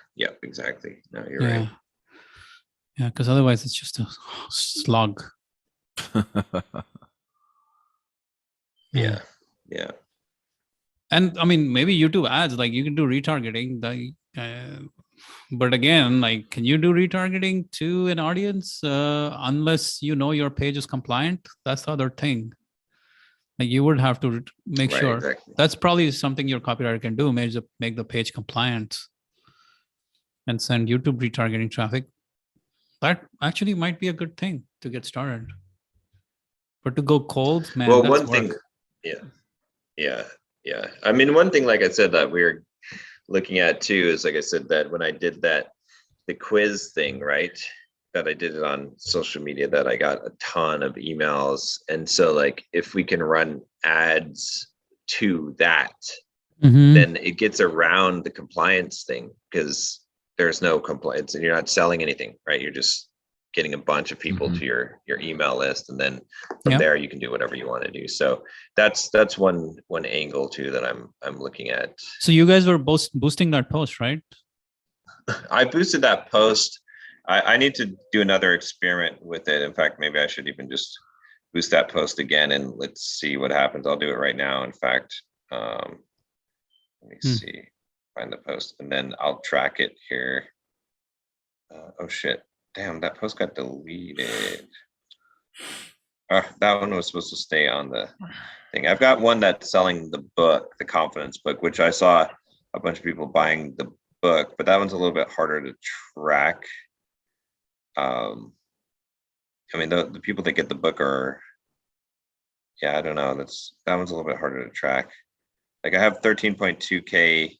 exactly. No, you're right. Yeah, because otherwise it's just a slog. Yeah. And I mean, maybe YouTube ads, like, you can do retargeting. But again, like, can you do retargeting to an audience unless you know your page is compliant? That's the other thing. Like, you would have to make sure. Exactly. That's probably something your copywriter can do, make the page compliant and send YouTube retargeting traffic. That actually might be a good thing to get started. But to go cold, man, well, that's one thing, yeah. I mean, one thing, like I said, that we're looking at too, is, like I said, that when I did the quiz thing, right, that I did it on social media, that I got a ton of emails. And so, like, if we can run ads to that, then it gets around the compliance thing, because there's no compliance and you're not selling anything, right? You're just getting a bunch of people to your email list, and then from there you can do whatever you want to do. So that's one angle too that I'm looking at. So you guys were both boosting that post, right? I boosted that post. I need to do another experiment with it. In fact, maybe I should even just boost that post again, and let's see what happens. I'll do it right now. In fact, let me see, find the post, and then I'll track it here. Oh shit. Damn, that post got deleted. That one was supposed to stay on the thing. I've got one that's selling the book, the confidence book, which I saw a bunch of people buying the book, but that one's a little bit harder to track. I mean, the people that get the book are, yeah, I don't know. That one's a little bit harder to track. Like I have 13.2K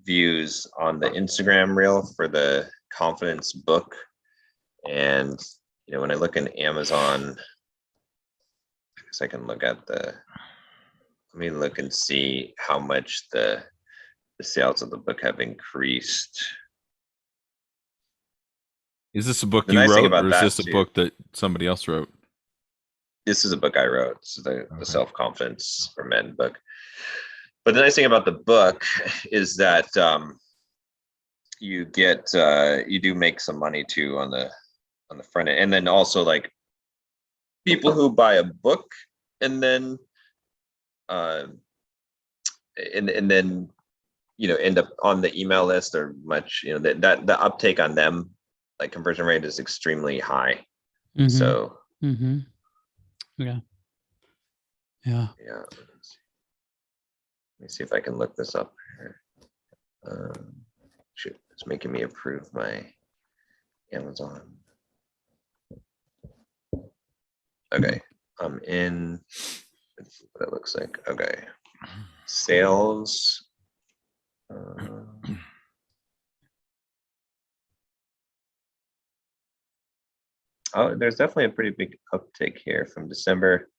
views on the Instagram reel for the confidence book. And, when I look in Amazon, I guess I can look at let me look and see how much the sales of the book have increased. Is this a book The you nice thing wrote, about or is that this a too- book that somebody else wrote? This is a book I wrote. This is the Okay. Self-Confidence for Men book. But the nice thing about the book is that you do make some money too on the front end, and then also like people who buy a book and then and then end up on the email list or much, that the uptake on them, like conversion rate is extremely high. Mhm. So yeah. let me see if I can look this up here. Shoot, it's making me approve my Amazon. Okay, I'm in. Let's see what it looks like. Okay, sales. Oh, there's definitely a pretty big uptick here from December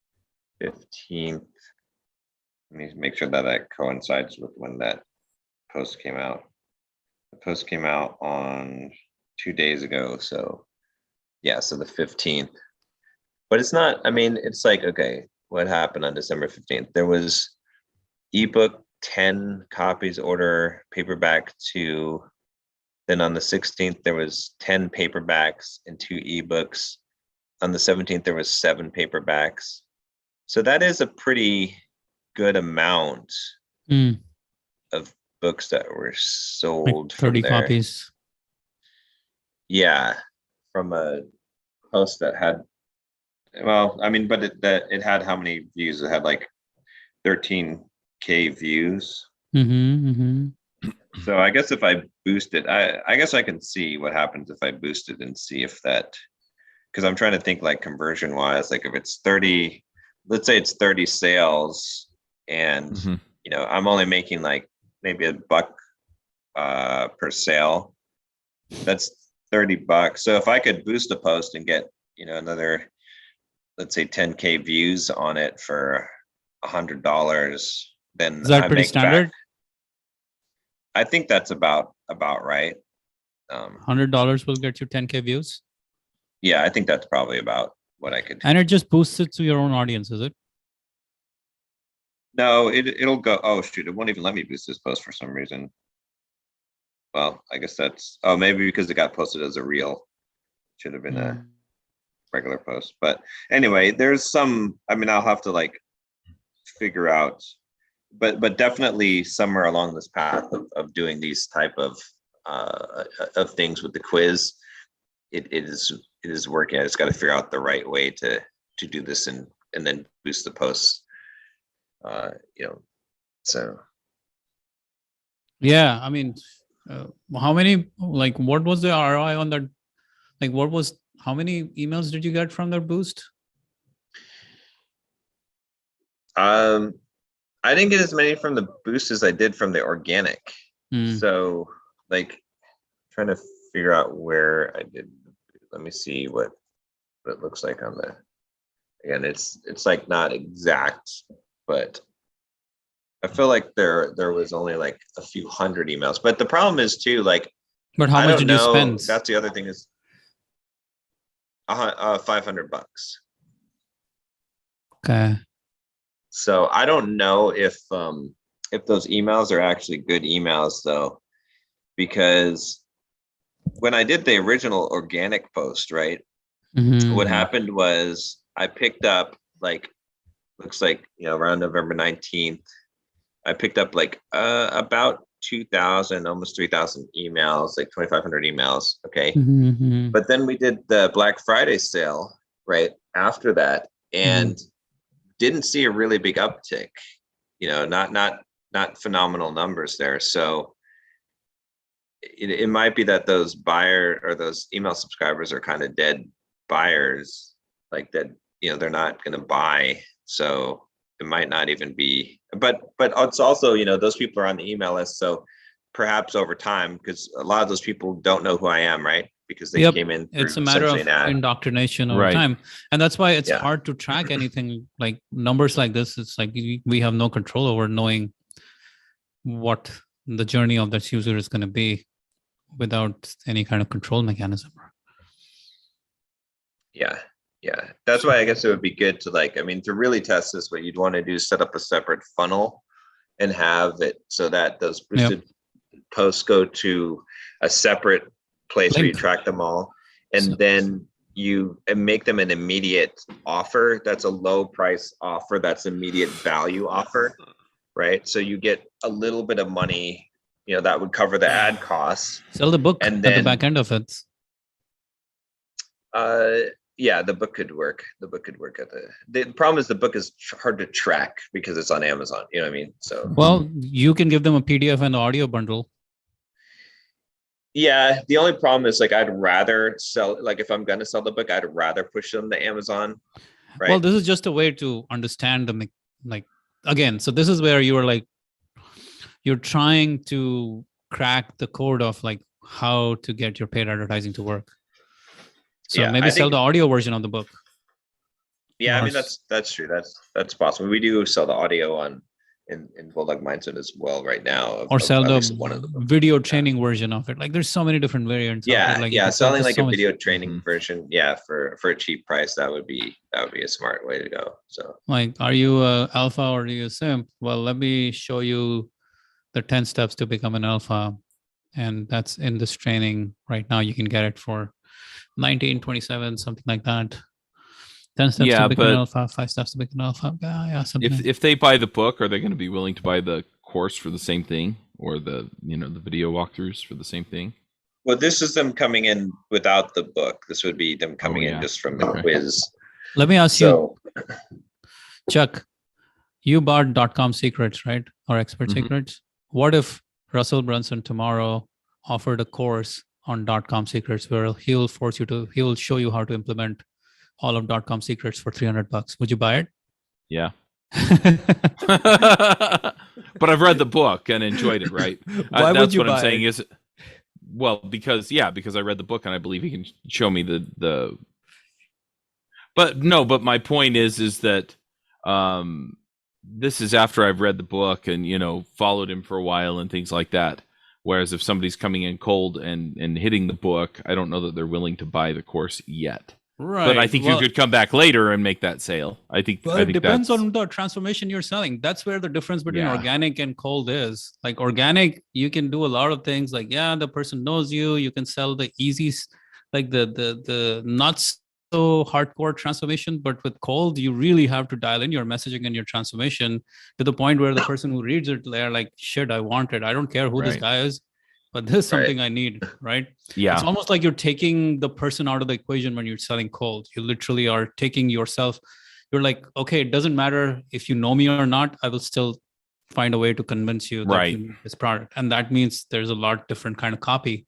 15th. Let me make sure that coincides with when that post came out. The post came out on 2 days ago. So yeah, so the 15th. But it's not, I mean, it's like, okay, what happened on December 15th? There was ebook 10 copies order, paperback 2. Then on the 16th, there was 10 paperbacks and 2 ebooks. On the 17th, there was 7 paperbacks. So that is a pretty good amount of books that were sold. Like 30 from there. copies. Yeah, from a post that had, well, I mean, but it had how many views? It had like 13K views. So I guess if I boost it, I guess I can see what happens if I boost it and see if that, because I'm trying to think like conversion wise, like if it's 30, let's say it's 30 sales and I'm only making like maybe $1 per sale, that's $30. So if I could boost a post and get, another, let's say 10K views on it for $100, then is that I pretty make standard? back. I think that's about right. $100 will get you 10K views. Yeah, I think that's probably about what I could. And it just boosts it to your own audience, is it? No, it'll go. Oh shoot, it won't even let me boost this post for some reason. Well, I guess that's, maybe because it got posted as a reel. Should have been a regular post. But anyway, there's some, I mean, I'll have to like figure out, but definitely somewhere along this path of doing these type of things with the quiz, it is working. I just got to figure out the right way to do this and then boost the posts. So yeah, I mean, how many, like, what was the ROI on that? Like, how many emails did you get from that boost? I didn't get as many from the boost as I did from the organic. So like trying to figure out where I did. Let me see what it looks like on the, again, it's like not exact, but I feel like there was only like a few hundred emails. But the problem is too, like, but how much did you spend? That's the other thing is $500. Okay. So I don't know if those emails are actually good emails though, because when I did the original organic post, right, what happened was I picked up like, looks like, around November 19th, I picked up like about 2,000, almost 3,000 emails, like 2,500 emails. Okay. But then we did the Black Friday sale right after that and didn't see a really big uptick, not phenomenal numbers there. So it might be that those buyer or those email subscribers are kind of dead buyers like that, they're not going to buy. So it might not even be, but it's also, those people are on the email list. So perhaps over time, because a lot of those people don't know who I am, right? Because they came in through it's a matter of indoctrination over time. And that's why it's hard to track anything like numbers like this. It's like we have no control over knowing what the journey of that user is going to be without any kind of control mechanism. Yeah. That's why I guess it would be good to to really test this, what you'd want to do is set up a separate funnel and have it so that those boosted posts go to a separate place where you track them all. And then you make them an immediate offer. That's a low price offer. That's immediate value offer, right? So you get a little bit of money, that would cover the ad costs. Sell the book and then, at the back end of it. Yeah, the book could work. The book could work the problem is the book is hard to track because it's on Amazon. You know what I mean? So well, you can give them a PDF and audio bundle. Yeah, the only problem is I'd rather sell, if I'm going to sell the book, I'd rather push them to Amazon. Right. Well, this is just a way to understand them. Again, so this is where you are you're trying to crack the code of how to get your paid advertising to work. So maybe sell the audio version of the book. Yeah, I mean that's true. That's possible. We do sell the audio in Bulldog Mindset as well right now. Or sell the video training version of it. There's so many different variants. Yeah, selling a video training version. Yeah, for a cheap price, that would be a smart way to go. So are you a alpha or are you a simp? Well, let me show you the 10 steps to become an alpha, and that's in this training right now. You can get it for $19.27, something like that. 10 steps to become an alpha, 5 steps to become an alpha. If they buy the book, are they going to be willing to buy the course for the same thing, or the the video walkthroughs for the same thing? Well, this is them coming in without the book. This would be them coming in just from the quiz. Let me ask you, Chuck, you bought .com secrets, right? Or expert secrets. What if Russell Brunson tomorrow offered a course on .com secrets where he'll show you how to implement all of .com secrets for $300? Would you buy it? Yeah. But I've read the book and enjoyed it, right? Why would you buy I'm saying is, well, because I read the book and I believe he can show me the. But my point is that this is after I've read the book and followed him for a while and things like that. Whereas if somebody's coming in cold and hitting the book, I don't know that they're willing to buy the course yet. Right. But I think you could come back later and make that sale. I think it depends on the transformation you're selling. That's where the difference between organic and cold is. Organic, you can do a lot of things. The person knows you. You can sell the easy, the not so hardcore transformation. But with cold, you really have to dial in your messaging and your transformation to the point where the person who reads it, they're like, shit, I want it. I don't care who this guy is, but this is something I need, right? Yeah. It's almost like you're taking the person out of the equation when you're selling cold. You literally are taking yourself. You're like, okay, it doesn't matter if you know me or not. I will still find a way to convince you that you need this product. And that means there's a lot different kind of copy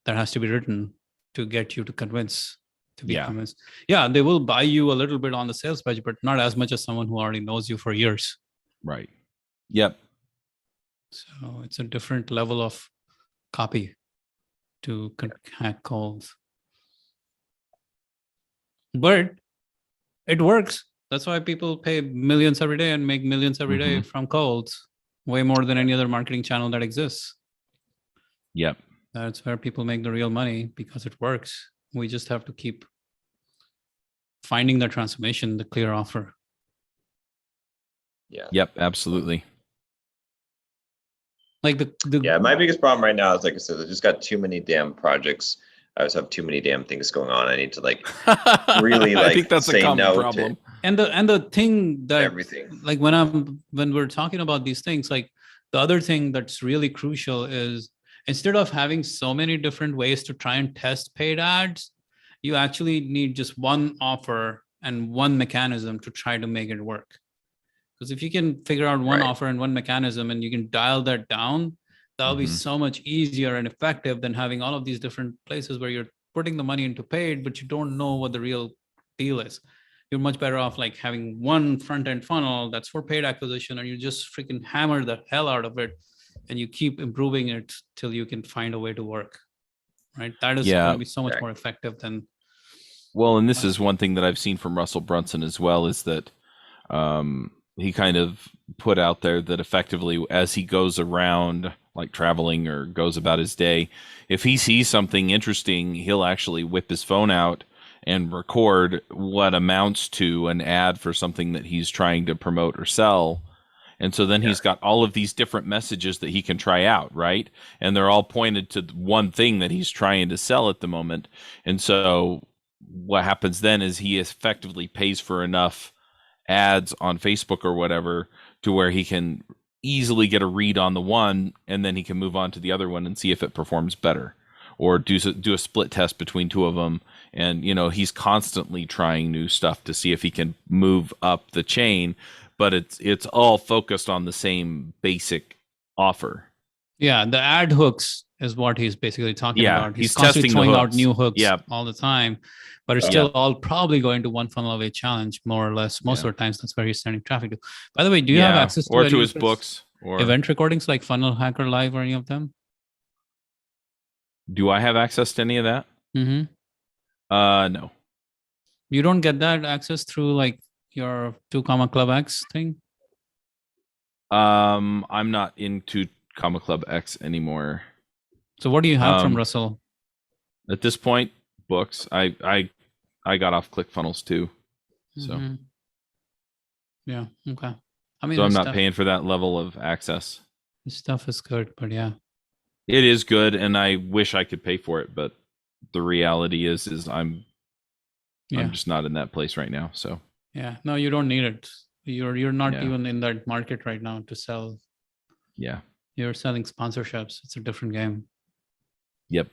that has to be written to get you to convince, to be convinced. Yeah, they will buy you a little bit on the sales page, but not as much as someone who already knows you for years. Right. Yep. So it's a different level of copy to hack calls, but it works. That's why people pay millions every day and make millions every day from calls, way more than any other marketing channel that exists. Yep. That's where people make the real money because it works. We just have to keep finding the transformation, the clear offer. Yeah. Yep. Absolutely. My biggest problem right now is, like I said, I just got too many damn projects. I just have too many damn things going on. I need to really I think that's say a common no problem. And the thing that everything, when we're talking about these things, the other thing that's really crucial is instead of having so many different ways to try and test paid ads, you actually need just one offer and one mechanism to try to make it work. Because if you can figure out one offer and one mechanism and you can dial that down, that'll be so much easier and effective than having all of these different places where you're putting the money into paid, but you don't know what the real deal is. you're much better off like having one front end funnel that's for paid acquisition, and you just freaking hammer the hell out of it, and you keep improving it till you can find a way to work. Right? That is going to be so much more effective than. Well, and this is one thing that I've seen from Russell Brunson as well, is that he kind of put out there that effectively as he goes around, like traveling or goes about his day, if he sees something interesting, he'll actually whip his phone out and record what amounts to an ad for something that he's trying to promote or sell. And so then he's got all of these different messages that he can try out, right? And they're all pointed to one thing that he's trying to sell at the moment. And so what happens then is he effectively pays for enough ads on Facebook or whatever to where he can easily get a read on the one, and then he can move on to the other one and see if it performs better, or do a split test between two of them. And, you know, he's constantly trying new stuff to see if he can move up the chain, but it's all focused on the same basic offer. Yeah, the ad hooks is what he's basically talking about. He's constantly testing throwing the out new hooks Yeah. all the time, but it's still all probably going to one funnel away challenge, more or less. Most of the times, that's where he's sending traffic to. By the way, do you have access to, or to his books or event recordings like Funnel Hacker Live or any of them? Do I have access to any of that? Mm-hmm. No. You don't get that access through like your 2 Club X thing? I'm not into Club X anymore. So what do you have from Russell? At this point, books. I got off ClickFunnels too. So yeah, okay. I mean, so I'm not paying for that level of access. This stuff is good, but yeah. It is good, and I wish I could pay for it, but the reality is I'm just not in that place right now. So yeah, no, you don't need it. You're not even in that market right now to sell. Yeah. You're selling sponsorships. It's a different game. Yep.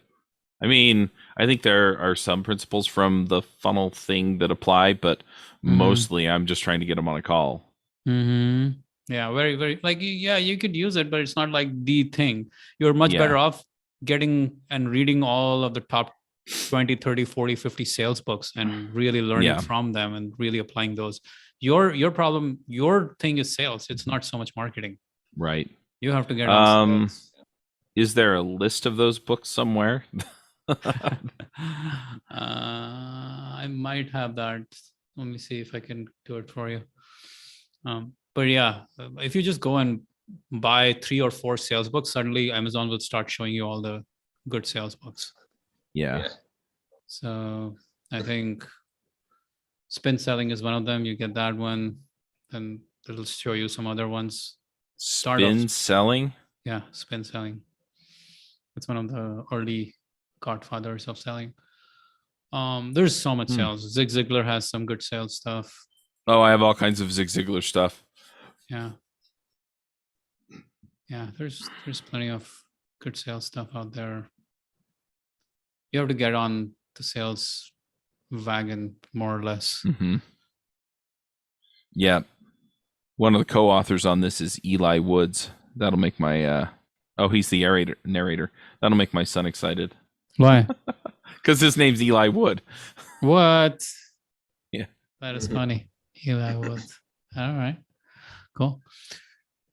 I mean, I think there are some principles from the funnel thing that apply, but mostly I'm just trying to get them on a call. Mm-hmm. Yeah, very, very, like, yeah, you could use it, but it's not like the thing. You're much better off getting and reading all of the top 20, 30, 40, 50 sales books and really learning from them and really applying those. Your problem, your thing is sales. It's not so much marketing. Right. You have to get on sales. Is there a list of those books somewhere? I might have that. Let me see if I can do it for you. But yeah, if you just go and buy 3 or 4 sales books, suddenly Amazon will start showing you all the good sales books. Yeah. So I think spin selling is one of them. You get that one, then it'll show you some other ones. Spin selling? Yeah, spin selling. It's one of the early godfathers of selling. There's so much sales. Zig Ziglar has some good sales stuff. Oh, I have all kinds of Zig Ziglar stuff. Yeah. Yeah, there's plenty of good sales stuff out there. You have to get on the sales wagon, more or less. Mm-hmm. Yeah. One of the co-authors on this is Eli Woods. That'll make my he's the narrator. That'll make my son excited. Why? Because his name's Eli Wood. What? Yeah. That is funny. Eli Woods. All right. Cool.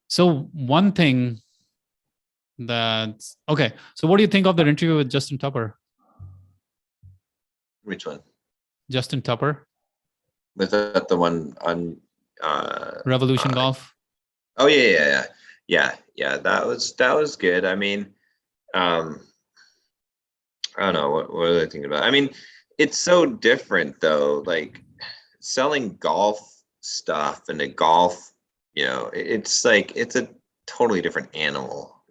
So one thing okay. So what do you think of the interview with Justin Tupper? Which one? Justin Tupper. Was that the one on Revolution Golf? Oh yeah. That was good. I mean, I don't know what was I thinking about. I mean, it's so different though. Like selling golf stuff and a golf, it's like it's a totally different animal.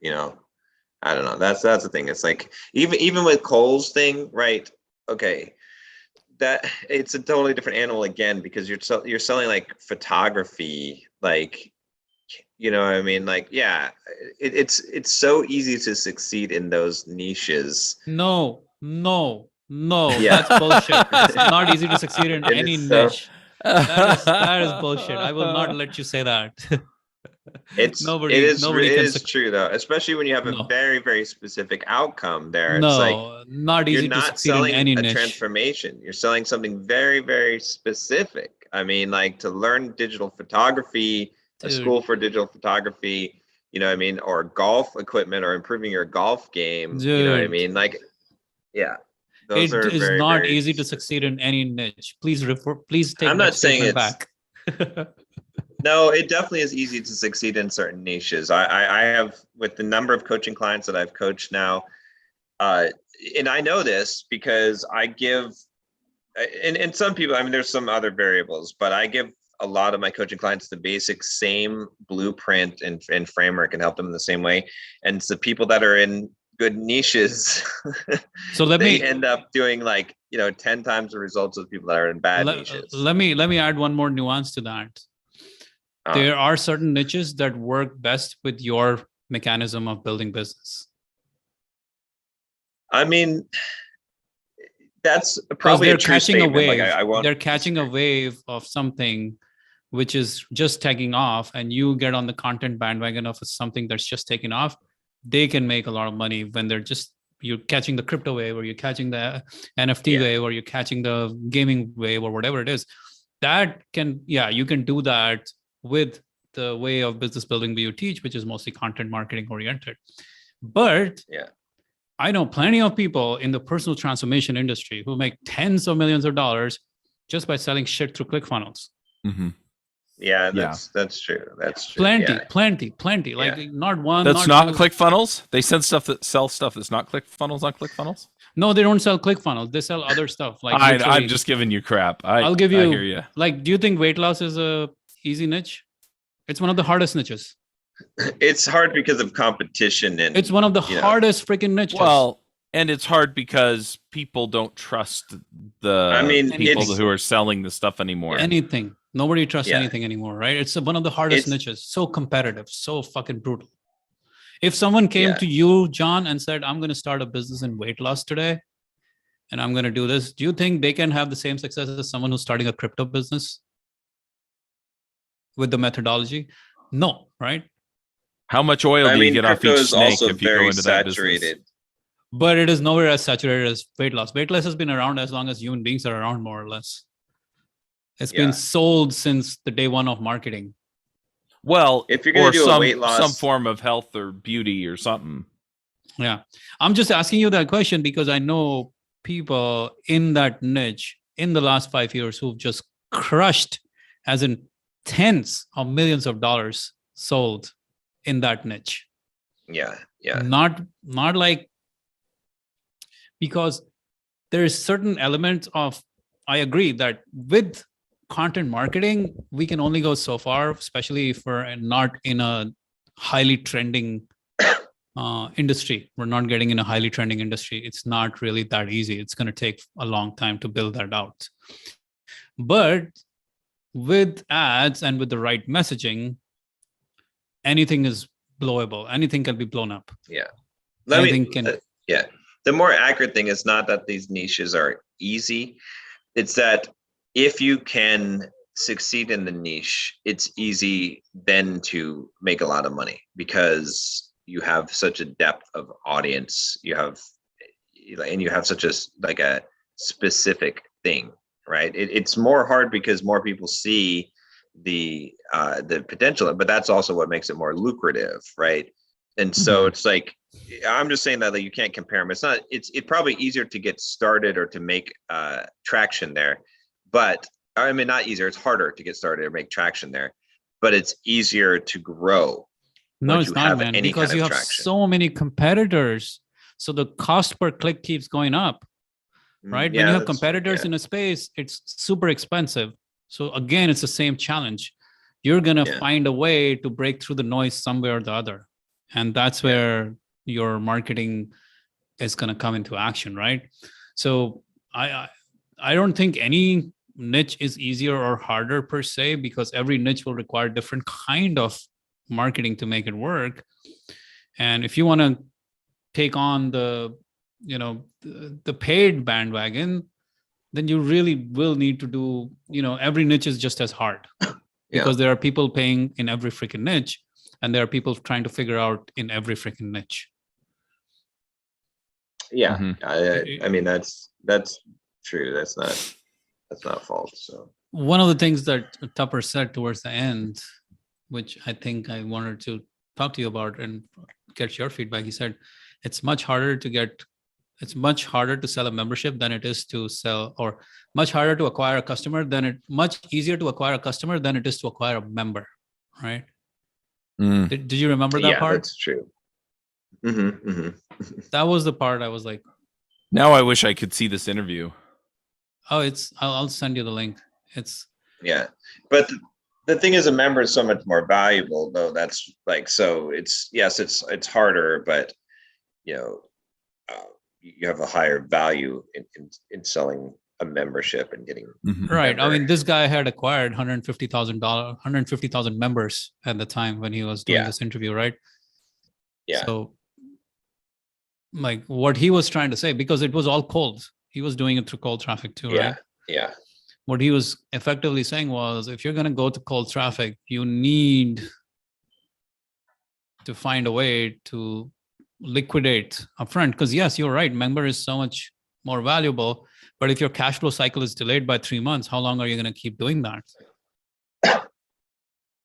I don't know. That's the thing. It's like even with Cole's thing, right? Okay, that it's a totally different animal again because you're selling like photography, like. You know what I mean? Like, yeah, it's so easy to succeed in those niches. No. Yeah. That's bullshit. It's not easy to succeed in any niche. That is bullshit. I will not let you say that. It is true though, especially when you have a very, very specific outcome there. No, it's like not easy to succeed in any niche. Transformation. You're selling something very, very specific. I mean, like to learn digital photography, a school for digital photography, you know what I mean, or golf equipment, or improving your golf game, you know what I mean? Like, yeah, those it are is very, not very easy to succeed in any niche. Please take I'm that not saying statement it's back. no, it definitely is easy to succeed in certain niches. I have, with the number of coaching clients that I've coached now, and I know this because I give, and some people, I mean, there's some other variables, but I give a lot of my coaching clients the basic same blueprint and framework and help them in the same way. And it's the people that are in good niches, So let they me end up doing like, 10 times the results of people that are in bad niches. let me add one more nuance to that. There are certain niches that work best with your mechanism of building business. I mean, that's probably they're a true catching statement. a wave. Like I won't They're catching a wave of something which is just taking off, and you get on the content bandwagon of something that's just taking off. They can make a lot of money when you're catching the crypto wave, or you're catching the NFT wave, or you're catching the gaming wave, or whatever it is. That can, you can do that with the way of business building that you teach, which is mostly content marketing oriented. But I know plenty of people in the personal transformation industry who make tens of millions of dollars just by selling shit through ClickFunnels. Mm-hmm. Yeah, that's true. That's true. Plenty. Like not one. That's not ClickFunnels. They sell stuff that's not ClickFunnels on ClickFunnels. No, they don't sell ClickFunnels. They sell other stuff. Like I'm just giving you crap. I'll give you. I hear you. Like, do you think weight loss is a easy niche? It's one of the hardest niches. It's hard because of competition, and it's one of the hardest freaking niches. Well, and it's hard because people don't trust people who are selling the stuff anymore. Anything. Nobody trusts anything anymore, right? It's one of the hardest niches. So competitive, so fucking brutal. If someone came to you, John, and said, I'm going to start a business in weight loss today, and I'm going to do this, do you think they can have the same success as someone who's starting a crypto business with the methodology? No, right? How much oil do you get off each snake if you go into that business? But it is nowhere as saturated as weight loss. Weight loss has been around as long as human beings are around, more or less. It's been sold since the day one of marketing. Well, if you're going to do a weight loss, some form of health or beauty or something. Yeah. I'm just asking you that question because I know people in that niche in the last 5 years who've just crushed, as in tens of millions of dollars sold in that niche. Yeah. Not like, because there's certain elements of, I agree that with content marketing, we can only go so far, especially if we're not in a highly trending industry. We're not getting in a highly trending industry. It's not really that easy. It's going to take a long time to build that out. But with ads and with the right messaging, anything is blowable. Anything can be blown up. Yeah. The more accurate thing is not that these niches are easy. It's that if you can succeed in the niche, it's easy then to make a lot of money because you have such a depth of audience. You have such a specific thing, right? It's more hard because more people see the potential, but that's also what makes it more lucrative, right? And so it's like, I'm just saying that like, you can't compare them. It's probably easier to get started or to make traction there, but I mean, not easier. It's harder to get started or make traction there, but it's easier to grow. No, it's not, man, because you have so many competitors. So the cost per click keeps going up, right? When you have competitors in a space, it's super expensive. So again, it's the same challenge. You're going to find a way to break through the noise somewhere or the other. And that's where your marketing is going to come into action, right? So I don't think any niche is easier or harder per se, because every niche will require different kind of marketing to make it work. And if you want to take on the paid bandwagon, then you really will need to do, every niche is just as hard because there are people paying in every freaking niche, and there are people trying to figure out in every freaking niche. Yeah. I mean, that's true. That's not false. So one of the things that Tupper said towards the end, which I think I wanted to talk to you about and get your feedback. He said, it's much harder to sell a membership than it is to sell, or much harder to acquire a customer much easier to acquire a customer than it is to acquire a member. Right. Did you remember that part? Yeah, that's true. Mm-hmm, mm-hmm. That was the part I was like, now I wish I could see this interview. Oh, I'll send you the link. Yeah, but the thing is, a member is so much more valuable, though. That's like, so it's harder, but you have a higher value in selling a membership and getting right. I mean, this guy had acquired $150,000 members at the time when he was doing this interview, right? Yeah. So, like, what he was trying to say, because it was all cold, he was doing it through cold traffic too, right? Yeah. What he was effectively saying was, if you're going to go to cold traffic, you need to find a way to liquidate upfront. Because yes, you're right, member is so much more valuable. But if your cash flow cycle is delayed by 3 months, how long are you going to keep doing that?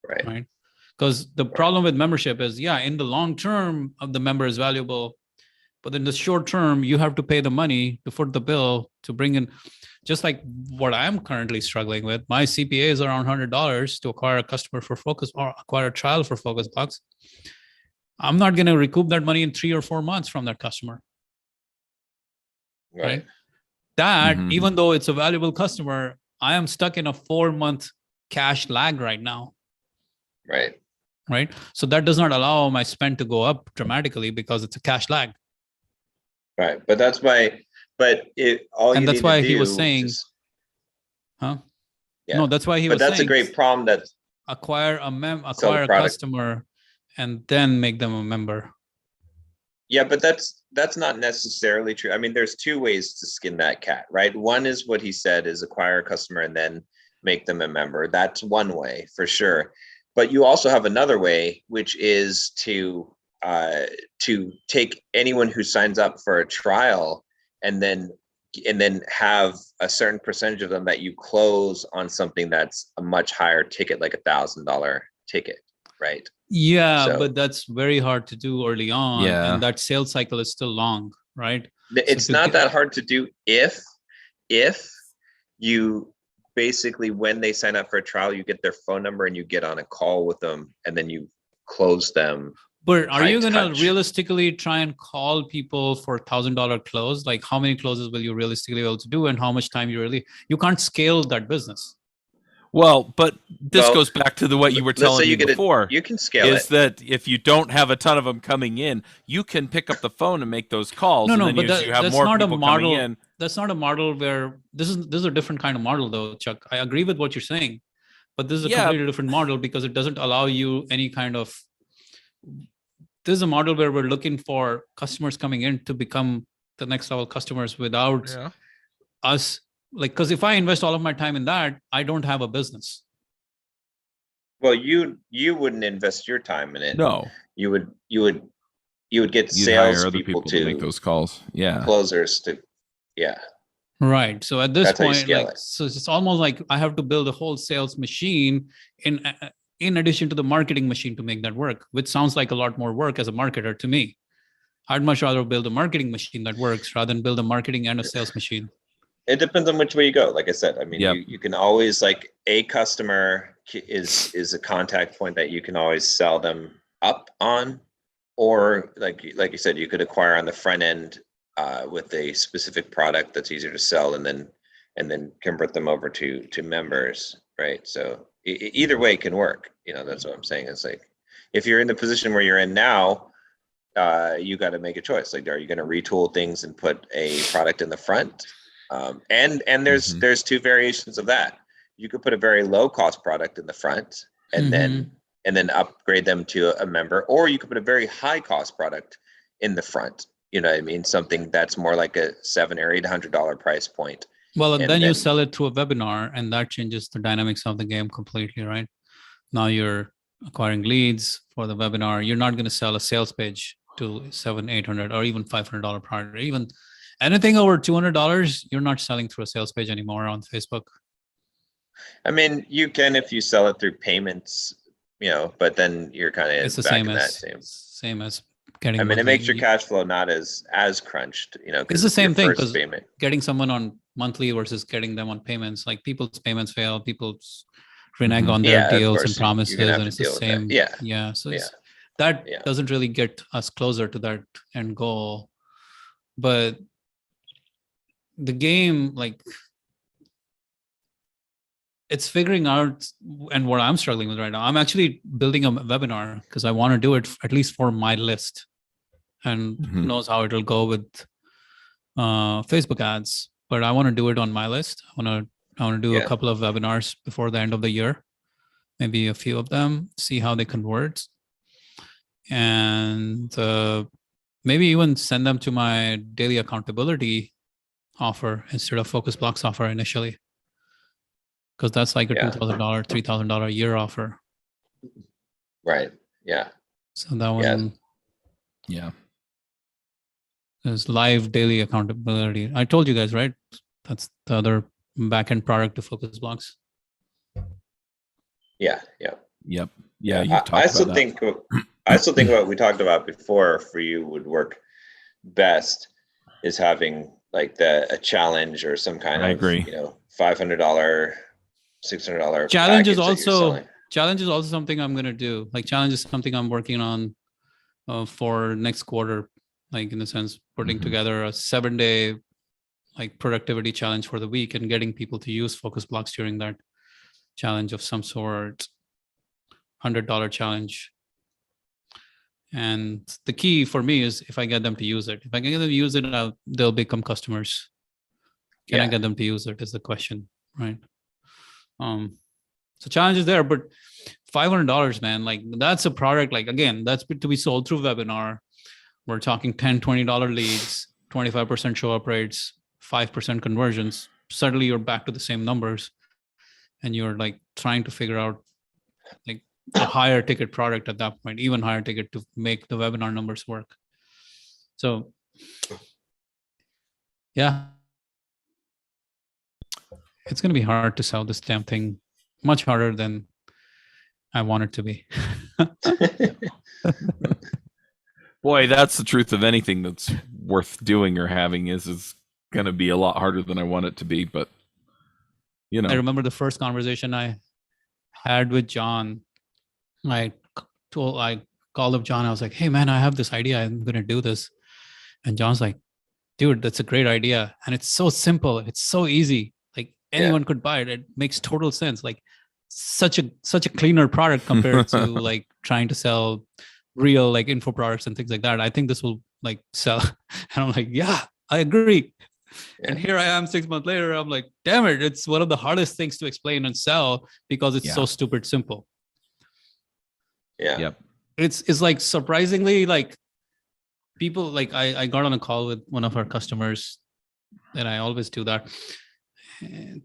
Right. Because the problem with membership is, in the long term, the member is valuable. But in the short term, you have to pay the money to foot the bill to bring in. Just like what I'm currently struggling with, my CPA is around $100 to acquire a customer for Focus or acquire a trial for Focus Box. I'm not going to recoup that money in 3 or 4 months from that customer. Right. That, even though it's a valuable customer, I am stuck in a 4-month cash lag right now. Right. So that does not allow my spend to go up dramatically because it's a cash lag. Right. But that's why. But that's why he was saying, Yeah. No, that's why he was saying. But that's a great problem. That's acquire a customer and then make them a member. Yeah, but that's not necessarily true. I mean, there's 2 ways to skin that cat, right? One is what he said, is acquire a customer and then make them a member. That's one way for sure. But you also have another way, which is to take anyone who signs up for a trial and then have a certain percentage of them that you close on something that's a much higher ticket, like $1,000 ticket, right? Yeah, but that's very hard to do early on. Yeah. And that sales cycle is still long, right? It's not that hard to do if you basically, when they sign up for a trial, you get their phone number and you get on a call with them and then you close them. But are you going to realistically try and call people for $1,000 close? Like, how many closes will you realistically be able to do, and how much time you can't scale that business? Well, but this goes back to what you were telling me before. You can scale is that if you don't have a ton of them coming in, you can pick up the phone and make those calls. No, and then but you have that's more not people a model. Coming in. That's not a model where this is a different kind of model, though, Chuck. I agree with what you're saying, but this is a completely different model because it doesn't allow you any kind of. This is a model where we're looking for customers coming in to become the next level customers without us. Like, because if I invest all of my time in that, I don't have a business. Well, you wouldn't invest your time in it. No, you would get sales people to make those calls. Yeah, closers to. Yeah. Right. So at this point, so it's almost like I have to build a whole sales machine in addition to the marketing machine to make that work, which sounds like a lot more work as a marketer to me. I'd much rather build a marketing machine that works rather than build a marketing and a sales machine. It depends on which way you go. Like I said, I mean, you can always, like, a customer is a contact point that you can always sell them up on, or like you said, you could acquire on the front end with a specific product that's easier to sell, and then convert them over to members, right? So either way can work. That's what I'm saying. It's like, if you're in the position where you're in now, you got to make a choice. Like, are you going to retool things and put a product in the front? And there's 2 variations of that. You could put a very low cost product in the front and then upgrade them to a member, or you could put a very high cost product in the front. You know what I mean? Something that's more like a $700 or $800 price point. Well, and then you sell it through a webinar, and that changes the dynamics of the game completely, right? Now you're acquiring leads for the webinar. You're not going to sell a sales page to $700, $800, or even $500 product, or even anything over $200. You're not selling through a sales page anymore on Facebook. I mean, you can if you sell it through payments, but then you're kind It's the of back same in that as I getting mean, it makes your monthly. cash flow not as crunched, It's because the it's your same thing, first because payment. getting someone on monthly versus getting them on payments, like people's payments fail, people's renege on their Yeah, of deals and course, you're gonna promises, have and to it's the deal with that. same. Yeah, So yeah, that yeah, doesn't really get us closer to that end goal. But the game, like, it's figuring out, and what I'm struggling with right now, I'm actually building a webinar because I want to do it at least for my list, and who knows how it'll go with Facebook ads, but I want to do it on my list. I want to do a couple of webinars before the end of the year, maybe a few of them, see how they convert, and maybe even send them to my daily accountability offer instead of Focus Blocks offer initially, because that's like a $2,000, $3,000 a year offer. Right. Yeah. So that one, yeah, is live daily accountability. I told you guys, right? That's the other backend product to Focus Blocks. Yeah. Yep. I still think what we talked about before for you would work best is having like a challenge or some kind of $500, $600 challenge is also something I'm gonna do. Like, challenge is something I'm working on for next quarter, like, in the sense putting together a 7-day like productivity challenge for the week and getting people to use Focus Blocks during that challenge of some sort. $100 challenge. And the key for me is if I get them to use it. If I can get them to use it, they'll become customers. Can I get them to use it is the question, right? So challenge is there, but $500, man, like, that's a product. Like, again, that's to be sold through webinar. We're talking $10, $20 leads, 25% show up rates, 5% conversions. Suddenly you're back to the same numbers, and you're like trying to figure out like a higher ticket product at that point, even higher ticket, to make the webinar numbers work. So yeah, it's going to be hard to sell this damn thing, much harder than I want it to be. Boy, that's the truth of anything that's worth doing or having is going to be a lot harder than I want it to be. But, I remember the first conversation I had with John. I called up John. I was like, hey, man, I have this idea. I'm going to do this. And John's like, dude, that's a great idea. And it's so simple. It's so easy. Like, anyone could buy it. It makes total sense. Like, such a cleaner product compared to like trying to sell real like info products and things like that. I think this will like sell. And I'm like, yeah, I agree. And here I am 6 months later. I'm like, damn it, it's one of the hardest things to explain and sell because it's so stupid simple. Yep. It's like surprisingly, like, people, like, I got on a call with one of our customers, and I always do that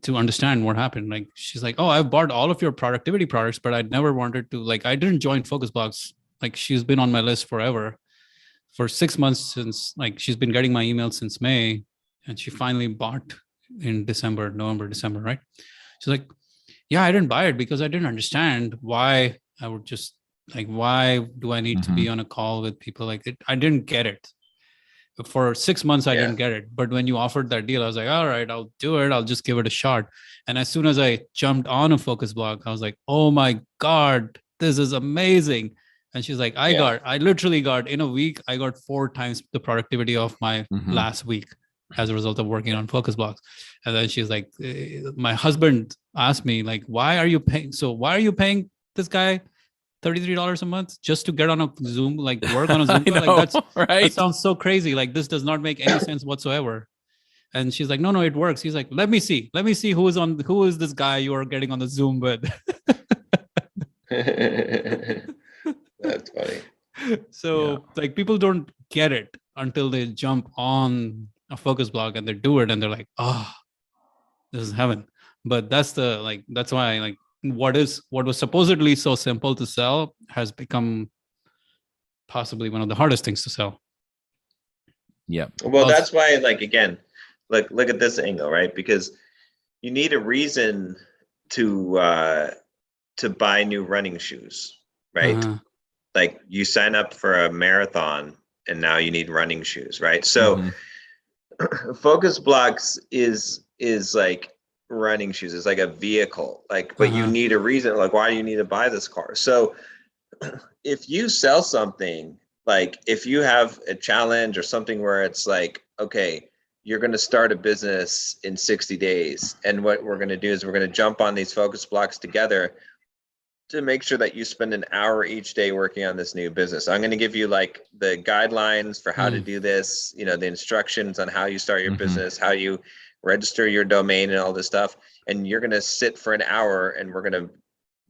to understand what happened. Like, she's like, oh, I've bought all of your productivity products, but I never wanted to, like, I didn't join Focus Blocks. Like, she's been on my list forever, for 6 months, since, like, she's been getting my emails since May, and she finally bought in November, December, right? She's like, yeah, I didn't buy it because I didn't understand why I would just, like, why do I need to be on a call with people like it? I didn't get it. For 6 months, I didn't get it. But when you offered that deal, I was like, all right, I'll do it. I'll just give it a shot. And as soon as I jumped on a Focus Block, I was like, oh my God, this is amazing. And she's like, I literally got, in a week, I got 4 times the productivity of my last week as a result of working on Focus Blocks. And then she's like, my husband asked me, like, why are you paying this guy $33 a month just to get on a Zoom, like work on a Zoom? Like, that sounds so crazy. Like, this does not make any sense whatsoever. And she's like, no, it works. He's like, let me see who is this guy you are getting on the Zoom with. That's funny. So like, people don't get it until they jump on a Focus Block and they do it and they're like, oh, this is heaven. But that's why, like, what was supposedly so simple to sell has become possibly one of the hardest things to sell. Yeah. Well, that's why, like, again, look at this angle, right? Because you need a reason to buy new running shoes, right? Like you sign up for a marathon and now you need running shoes, right? So focus blocks is like running shoes. It's like a vehicle, like, but you need a reason, like, why do you need to buy this car? So if you sell something, like if you have a challenge or something where it's like, okay, you're going to start a business in 60 days. And what we're going to do is we're going to jump on these focus blocks together to make sure that you spend an hour each day working on this new business. I'm going to give you like the guidelines for how to do this, you know, the instructions on how you start your business, how you register your domain and all this stuff. And you're going to sit for an hour and we're going to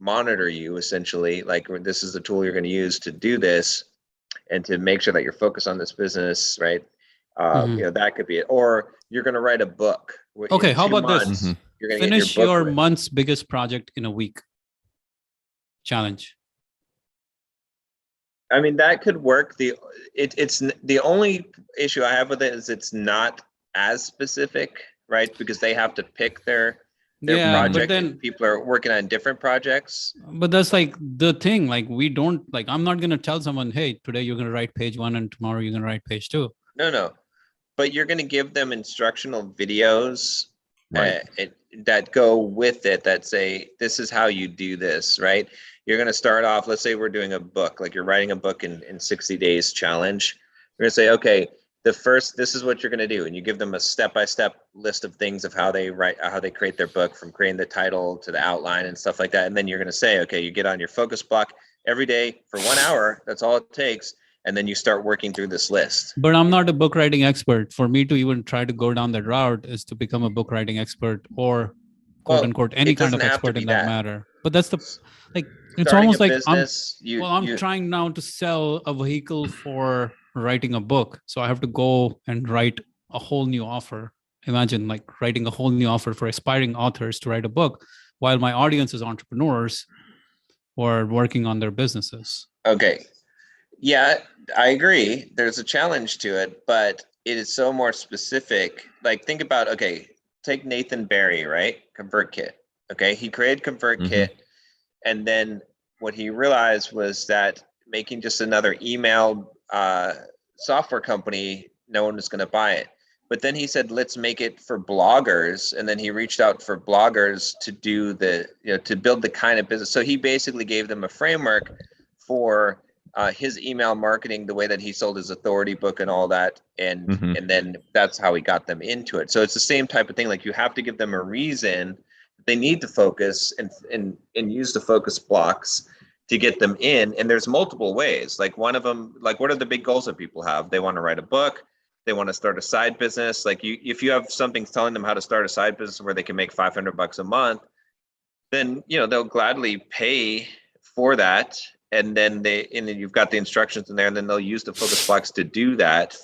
monitor you essentially. Like, this is the tool you're going to use to do this and to make sure that you're focused on this business, right? You know, that could be it. Or you're going to write a book. Okay, how about this? You're going to finish get your, book your month's biggest project in a week. Challenge. I mean, that could work. It's the only issue I have with it is it's not as specific, right? Because they have to pick their project. But then people are working on different projects. But that's like the thing. Like, we don't, like, I'm not going to tell someone, hey, today you're going to write page 1 and tomorrow you're going to write page 2. No. But you're going to give them instructional videos that go with it that say, this is how you do this, right? You're going to start off, let's say we're doing a book, like you're writing a book in 60 days challenge. You're going to say, okay, this is what you're going to do. And you give them a step-by-step list of things of how they create their book, from creating the title to the outline and stuff like that. And then you're going to say, okay, you get on your focus block every day for 1 hour. That's all it takes. And then you start working through this list. But I'm not a book writing expert. For me to even try to go down that route is to become a book writing expert, or quote unquote any kind of expert in that matter. But that's the, like, it's almost like I'm trying now to sell a vehicle for writing a book. So I have to go and write a whole new offer. Imagine like writing a whole new offer for aspiring authors to write a book while my audience is entrepreneurs or working on their businesses. Okay. Yeah, I agree. There's a challenge to it, but it is so more specific. Like, think about, okay, take Nathan Barry, right? ConvertKit. Okay. He created ConvertKit. And then what he realized was that making just another email software company, no one was going to buy it. But then he said, let's make it for bloggers. And then he reached out for bloggers to do to build the kind of business. So he basically gave them a framework for his email marketing, the way that he sold his authority book and all that. And then that's how he got them into it. So it's the same type of thing. Like, you have to give them a reason they need to focus and use the focus blocks to get them in. And there's multiple ways. Like, one of them, like, what are the big goals that people have? They want to write a book. They want to start a side business. Like, if you have something telling them how to start a side business where they can make $500 a month, then, they'll gladly pay for that. And then you've got the instructions in there, and then they'll use the focus blocks to do that.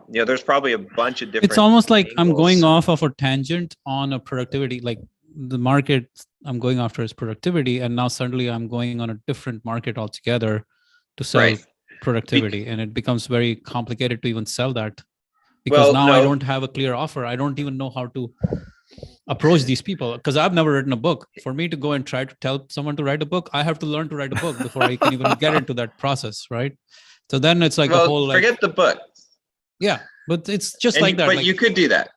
There's probably a bunch of different. It's almost like angles. I'm going off of a tangent on a productivity, like the market I'm going after is productivity. And now suddenly I'm going on a different market altogether to sell productivity. And it becomes very complicated to even sell that, because I don't have a clear offer. I don't even know how to approach these people, because I've never written a book. For me to go and try to tell someone to write a book, I have to learn to write a book before I can even get into that process, right? So then it's like a whole, forget the book. Yeah, but it's just like that. But you could do that.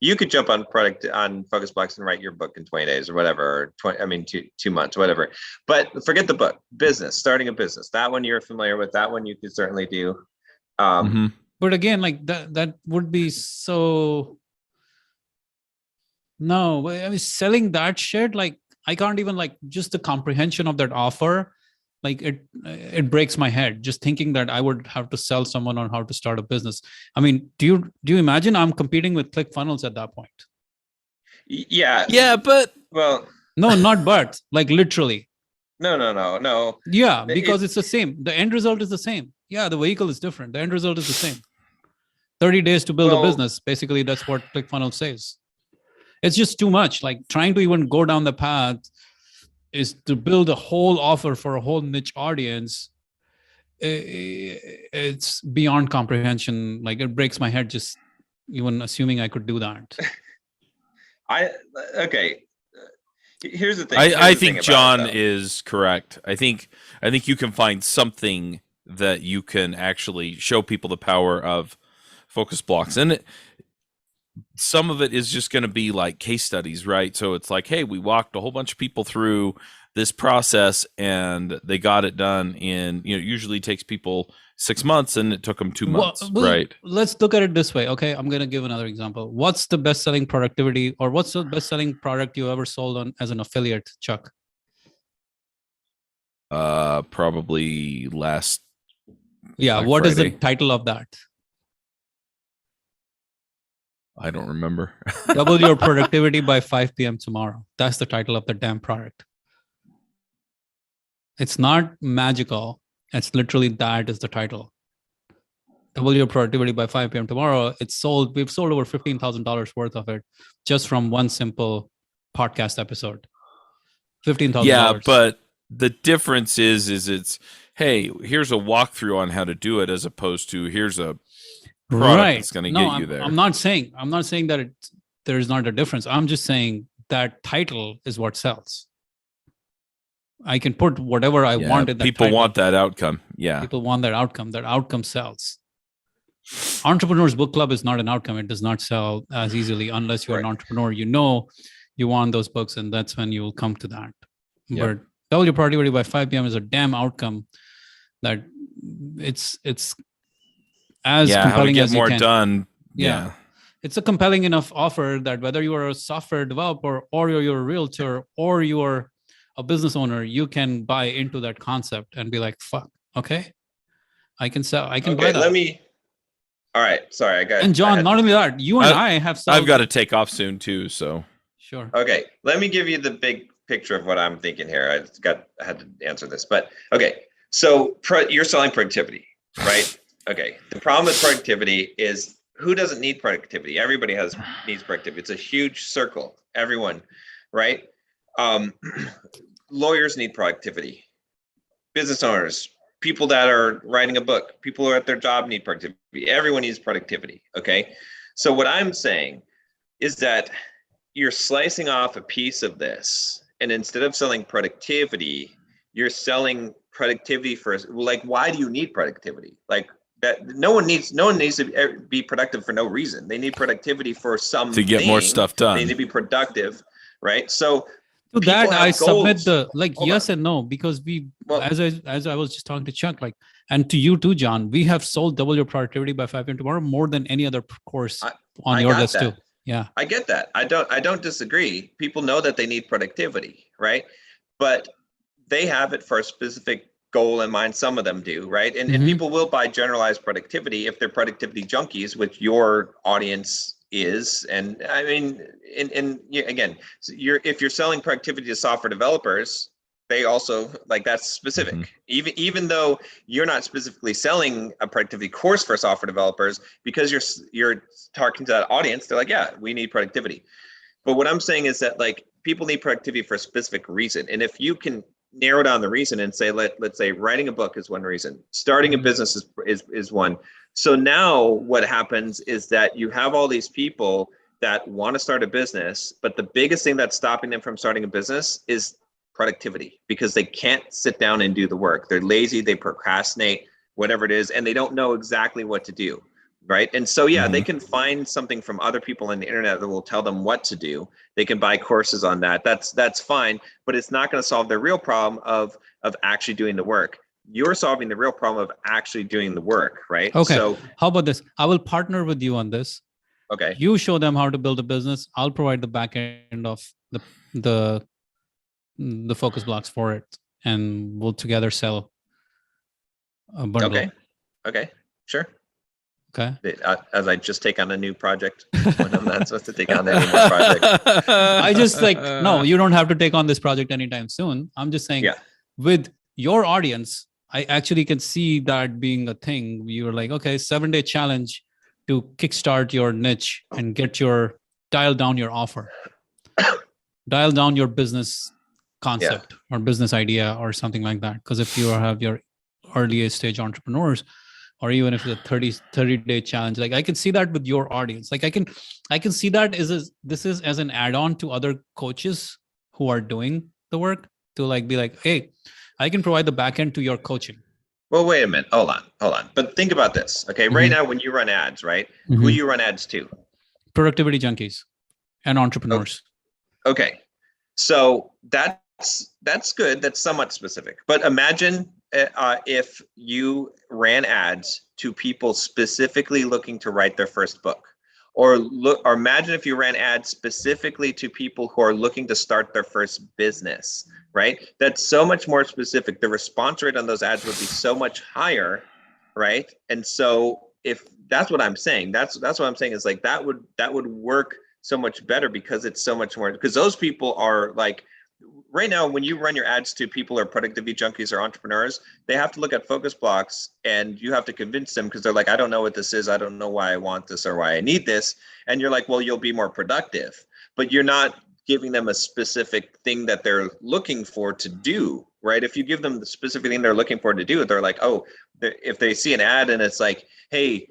You could jump on focus blocks and write your book in 20 days or whatever, or 2 months, whatever. But forget the book. Business, starting a business. That one you're familiar with. That one you could certainly do. But again, like that would be so. No, I mean, selling that shit, like, I can't even, like, just the comprehension of that offer, like, it breaks my head just thinking that I would have to sell someone on how to start a business. I mean, do you imagine I'm competing with ClickFunnels at that point? Yeah, but no, not but, like, literally. No. Yeah, because it's the same. The end result is the same. Yeah, the vehicle is different. The end result is the same. 30 days to build a business. Basically, that's what ClickFunnels says. It's just too much. Like, trying to even go down the path is to build a whole offer for a whole niche audience. It's beyond comprehension. Like, it breaks my head just even assuming I could do that. Here's the thing. I think John is correct. I think you can find something that you can actually show people the power of focus blocks, and some of it is just going to be like case studies, right? So it's like, hey, we walked a whole bunch of people through this process and they got it done in, usually takes people 6 months and it took them 2 months, right? Let's look at it this way. Okay, I'm going to give another example. What's the best-selling productivity, or what's the best-selling product you ever sold on as an affiliate, Chuck? Probably last. Yeah, what Friday. Is the title of that? I don't remember. Double your productivity by 5 p.m. tomorrow. That's the title of the damn product. It's not magical. It's literally that is the title. Double your productivity by 5 p.m. tomorrow. It's sold. We've sold over $15,000 worth of it just from one simple podcast episode. $15,000. Yeah, but the difference is it's, hey, here's a walkthrough on how to do it, as opposed to here's a product that's going to get you there. I'm not saying that there's not a difference. I'm just saying that title is what sells. I can put whatever I want in that people title. Want that outcome. Yeah. People want that outcome. That outcome sells. Entrepreneur's Book Club is not an outcome. It does not sell as easily unless you're an entrepreneur. You want those books, and that's when you will come to that. Yep. But double your productivity by 5 p.m. is a damn outcome that it's as compelling how to get as more you can. Done. Yeah. It's a compelling enough offer that whether you are a software developer or you're a realtor or you're a business owner, you can buy into that concept and be like, fuck, okay, I can sell, I can buy that. All right, sorry, And John, not only that, you and I have sold. I've got to take off soon too, so. Sure. Okay, let me give you the big picture of what I'm thinking here. I had to answer this, but okay. So you're selling productivity, right? Okay. The problem with productivity is who doesn't need productivity? Everybody needs productivity. It's a huge circle. Everyone, right? Lawyers need productivity. Business owners, people that are writing a book, people who are at their job need productivity. Everyone needs productivity. Okay. So what I'm saying is that you're slicing off a piece of this, and instead of selling productivity, you're selling productivity for, like, why do you need productivity? Like that, no one needs to be productive for no reason. They need productivity for something. To get more stuff done. They need to be productive, right? So to that I submit the yes on. And no, because as I was just talking to Chuck, and to you too, John, we have sold double your productivity by 5 p.m. tomorrow more than any other course on your list too. Yeah, I get that. I don't disagree. People know that they need productivity, right? But they have it for a specific goal in mind. Some of them do, right? And people will buy generalized productivity if they're productivity junkies, which your audience is. And I mean, again, if you're selling productivity to software developers, they also that's specific. Even though you're not specifically selling a productivity course for software developers, because you're talking to that audience, they're like, yeah, we need productivity. But what I'm saying is that people need productivity for a specific reason. And if you can narrow down the reason and say, let's say writing a book is one reason, starting a business is one. So now what happens is that you have all these people that want to start a business, but the biggest thing that's stopping them from starting a business is productivity, because they can't sit down and do the work. They're lazy, they procrastinate, whatever it is, and they don't know exactly what to do. Right. And so, they can find something from other people on the internet that will tell them what to do. They can buy courses on that. That's fine, but it's not going to solve their real problem of actually doing the work. You're solving the real problem of actually doing the work. Right. Okay. So how about this? I will partner with you on this. Okay. You show them how to build a business. I'll provide the back end of the focus blocks for it, and we'll together sell a bundle. Okay. Sure. Okay. As I just take on a new project when I'm not supposed to take on any more project. I just no, you don't have to take on this project anytime soon. I'm just saying, with your audience, I actually can see that being a thing. You're like, okay, 7-day challenge to kickstart your niche and dial down your offer, dial down your business concept or business idea or something like that. Because if you have your early stage entrepreneurs, or even if it's a 30-day challenge, I can see that with your audience. I can see that this is as an add-on to other coaches who are doing the work to like be like, hey, I can provide the back end to your coaching. Well, wait a minute. Hold on. But think about this. Okay. Right now, when you run ads, right? Who you run ads to? Productivity junkies and entrepreneurs. Okay. So that's good. That's somewhat specific. But imagine if you ran ads to people specifically looking to write their first book, or imagine if you ran ads specifically to people who are looking to start their first business, right? That's so much more specific. The response rate on those ads would be so much higher, right? And so if that's what I'm saying, that's what I'm saying is like that would work so much better because it's so much more, because those people are like, right now, when you run your ads to people who are productivity junkies or entrepreneurs, they have to look at focus blocks and you have to convince them because they're like, I don't know what this is. I don't know why I want this or why I need this. And you're like, well, you'll be more productive, but you're not giving them a specific thing that they're looking for to do, right? If you give them the specific thing they're looking for to do, they're like, oh, if they see an ad and it's like, hey,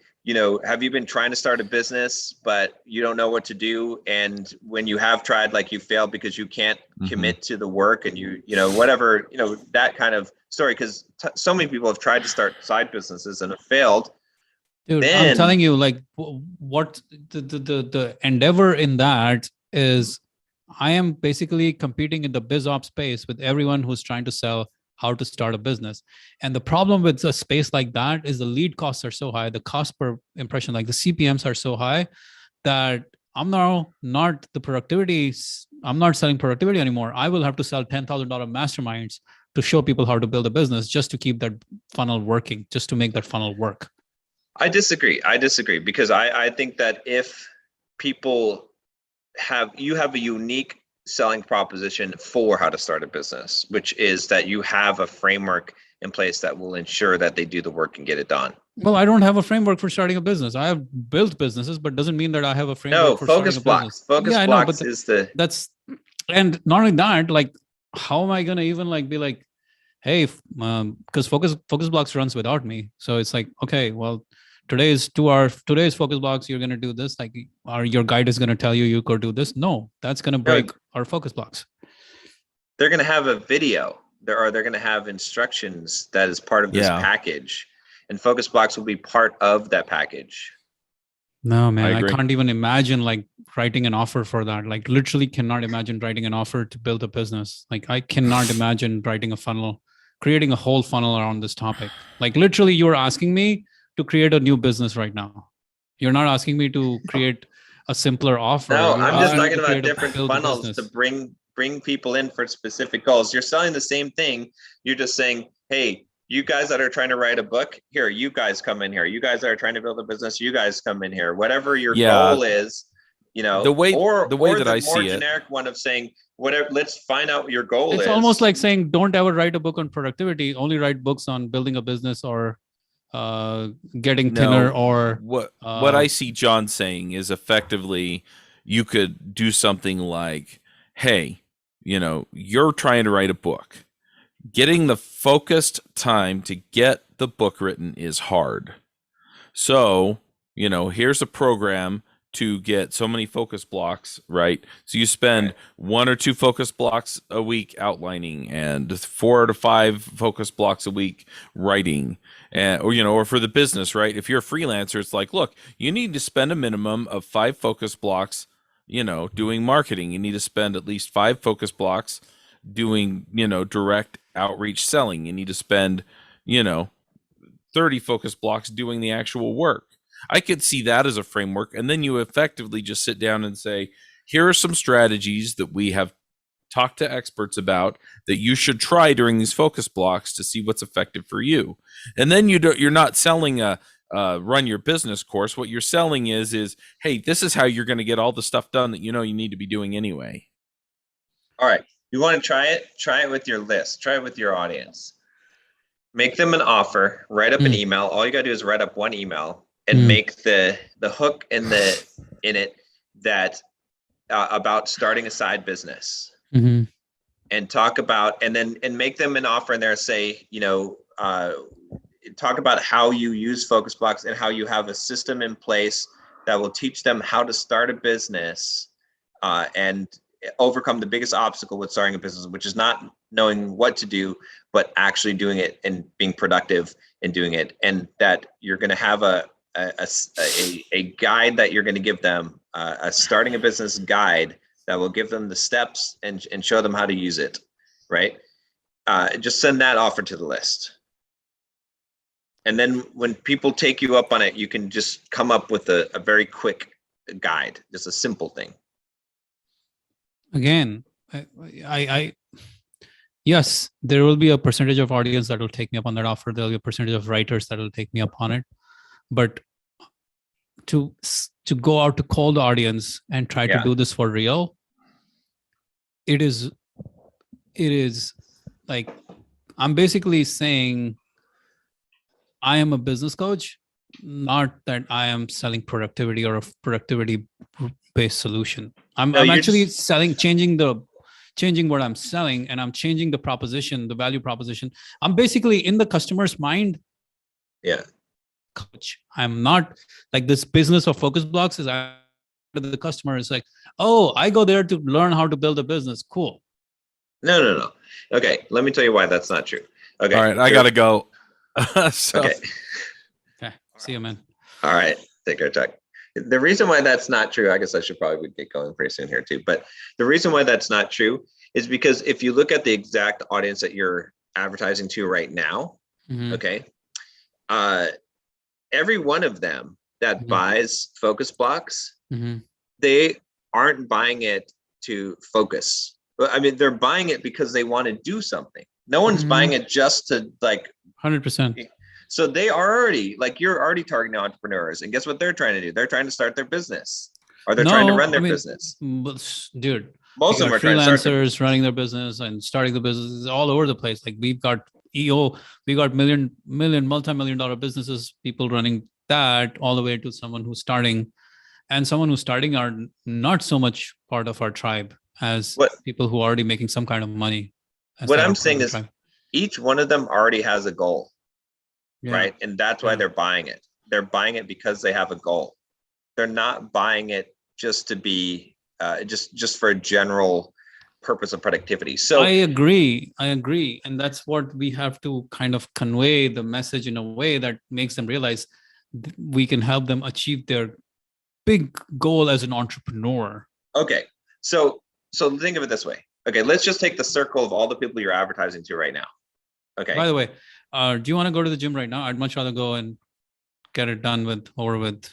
have you been trying to start a business, but you don't know what to do? And when you have tried, like you failed because you can't commit to the work and whatever, that kind of story. Because so many people have tried to start side businesses and have failed. Dude, I'm telling you, like what the endeavor in that is, I am basically competing in the biz ops space with everyone who's trying to sell how to start a business. And the problem with a space like that is the lead costs are so high, the cost per impression, like the CPMs are so high that I'm now not the productivity. I'm not selling productivity anymore. I will have to sell $10,000 masterminds to show people how to build a business just to keep that funnel working, just to make that funnel work. I disagree because I think that if people you have a unique selling proposition for how to start a business, which is that you have a framework in place that will ensure that they do the work and get it done. Well, I don't have a framework for starting a business. I have built businesses, but doesn't mean that I have a framework for starting a business. Focus blocks is the and not only that, like, how am I gonna even like be like, hey, because focus blocks runs without me. So it's like, okay, well, today's focus blocks, you're going to do this, like, or your guide is going to tell you go do this. No, that's going to break our focus blocks. They're going to have a video. They're going to have instructions that is part of this package, and focus blocks will be part of that package. No, man, I can't even imagine like writing an offer for that. Like literally cannot imagine writing an offer to build a business. Like I cannot imagine writing a funnel, creating a whole funnel around this topic. Like literally you're asking me to create a new business right now. You're not asking me to create a simpler offer. No, I'm just talking about different funnels to bring people in for specific goals. You're selling the same thing. You're just saying, hey, you guys that are trying to write a book, here, you guys come in here. You guys that are trying to build a business, you guys come in here. Whatever your goal is, the way that I see it, more generic one of saying, whatever, let's find out what your goal is. It's almost like saying, don't ever write a book on productivity, only write books on building a business or getting thinner. Or what I see John saying is effectively you could do something like, hey, you're trying to write a book. Getting the focused time to get the book written is hard. So, here's a program to get so many focus blocks, right? So you spend 1 or 2 focus blocks a week outlining and 4 to 5 focus blocks a week writing. Or for the business, right? If you're a freelancer, it's like, look, you need to spend a minimum of 5 focus blocks, doing marketing. You need to spend at least 5 focus blocks doing, direct outreach selling. You need to spend, 30 focus blocks doing the actual work. I could see that as a framework. And then you effectively just sit down and say, here are some strategies that we have talked to experts about that you should try during these focus blocks to see what's effective for you. And then you're not selling a run your business course. What you're selling is, hey, this is how you're going to get all the stuff done that you need to be doing anyway. All right. You want to try it? Try it with your list. Try it with your audience. Make them an offer. Write up an email. All you got to do is write up one email and make the hook in it that about starting a side business. Mm-hmm. And talk about, and make them an offer in there. Say, talk about how you use focus blocks and how you have a system in place that will teach them how to start a business, and overcome the biggest obstacle with starting a business, which is not knowing what to do, but actually doing it and being productive in doing it. And that you're going to have a guide that you're going to give them, a starting a business guide that will give them the steps and show them how to use it, right? Just send that offer to the list. And then when people take you up on it, you can just come up with a very quick guide, just a simple thing. Again, I yes, there will be a percentage of audience that will take me up on that offer. There'll be a percentage of writers that will take me up on it. But to go out to cold audience and try to do this for real, it is like, I'm basically saying I am a business coach, not that I am selling productivity or a productivity based solution. I'm actually changing what I'm selling, and I'm changing the proposition, the value proposition. I'm basically in the customer's mind. Yeah. Coach. I'm not like, this business of focus blocks is the customer is like, oh, I go there to learn how to build a business. Cool. No. Okay. Let me tell you why that's not true. Okay. All right. I got to go. Okay. See you, man. All right. Take care, Chuck. The reason why that's not true, I guess I should probably get going pretty soon here too. But the reason why that's not true is because if you look at the exact audience that you're advertising to right now, okay, every one of them that buys focus blocks, they aren't buying it to focus. I mean, they're buying it because they want to do something. No one's buying it just to like 100%. So they are already, like, you're already targeting entrepreneurs, and guess what they're trying to do? They're trying to start their business, or they're trying to run their business. Dude, most of them are freelancers running their business and starting the business all over the place. Like, we've got EO, we got multi-million dollar businesses, people running that, all the way to someone who's starting, and someone who's starting are not so much part of our tribe as people who are already making some kind of money. What I'm saying is each one of them already has a goal. Right. And that's why they're buying it. They're buying it because they have a goal. They're not buying it just to be just for a general purpose of productivity. So I agree. And that's what we have to kind of convey the message in a way that makes them realize we can help them achieve their big goal as an entrepreneur. Okay. So think of it this way. Okay, let's just take the circle of all the people you're advertising to right now. Okay. By the way, do you want to go to the gym right now? I'd much rather go and get it done over with.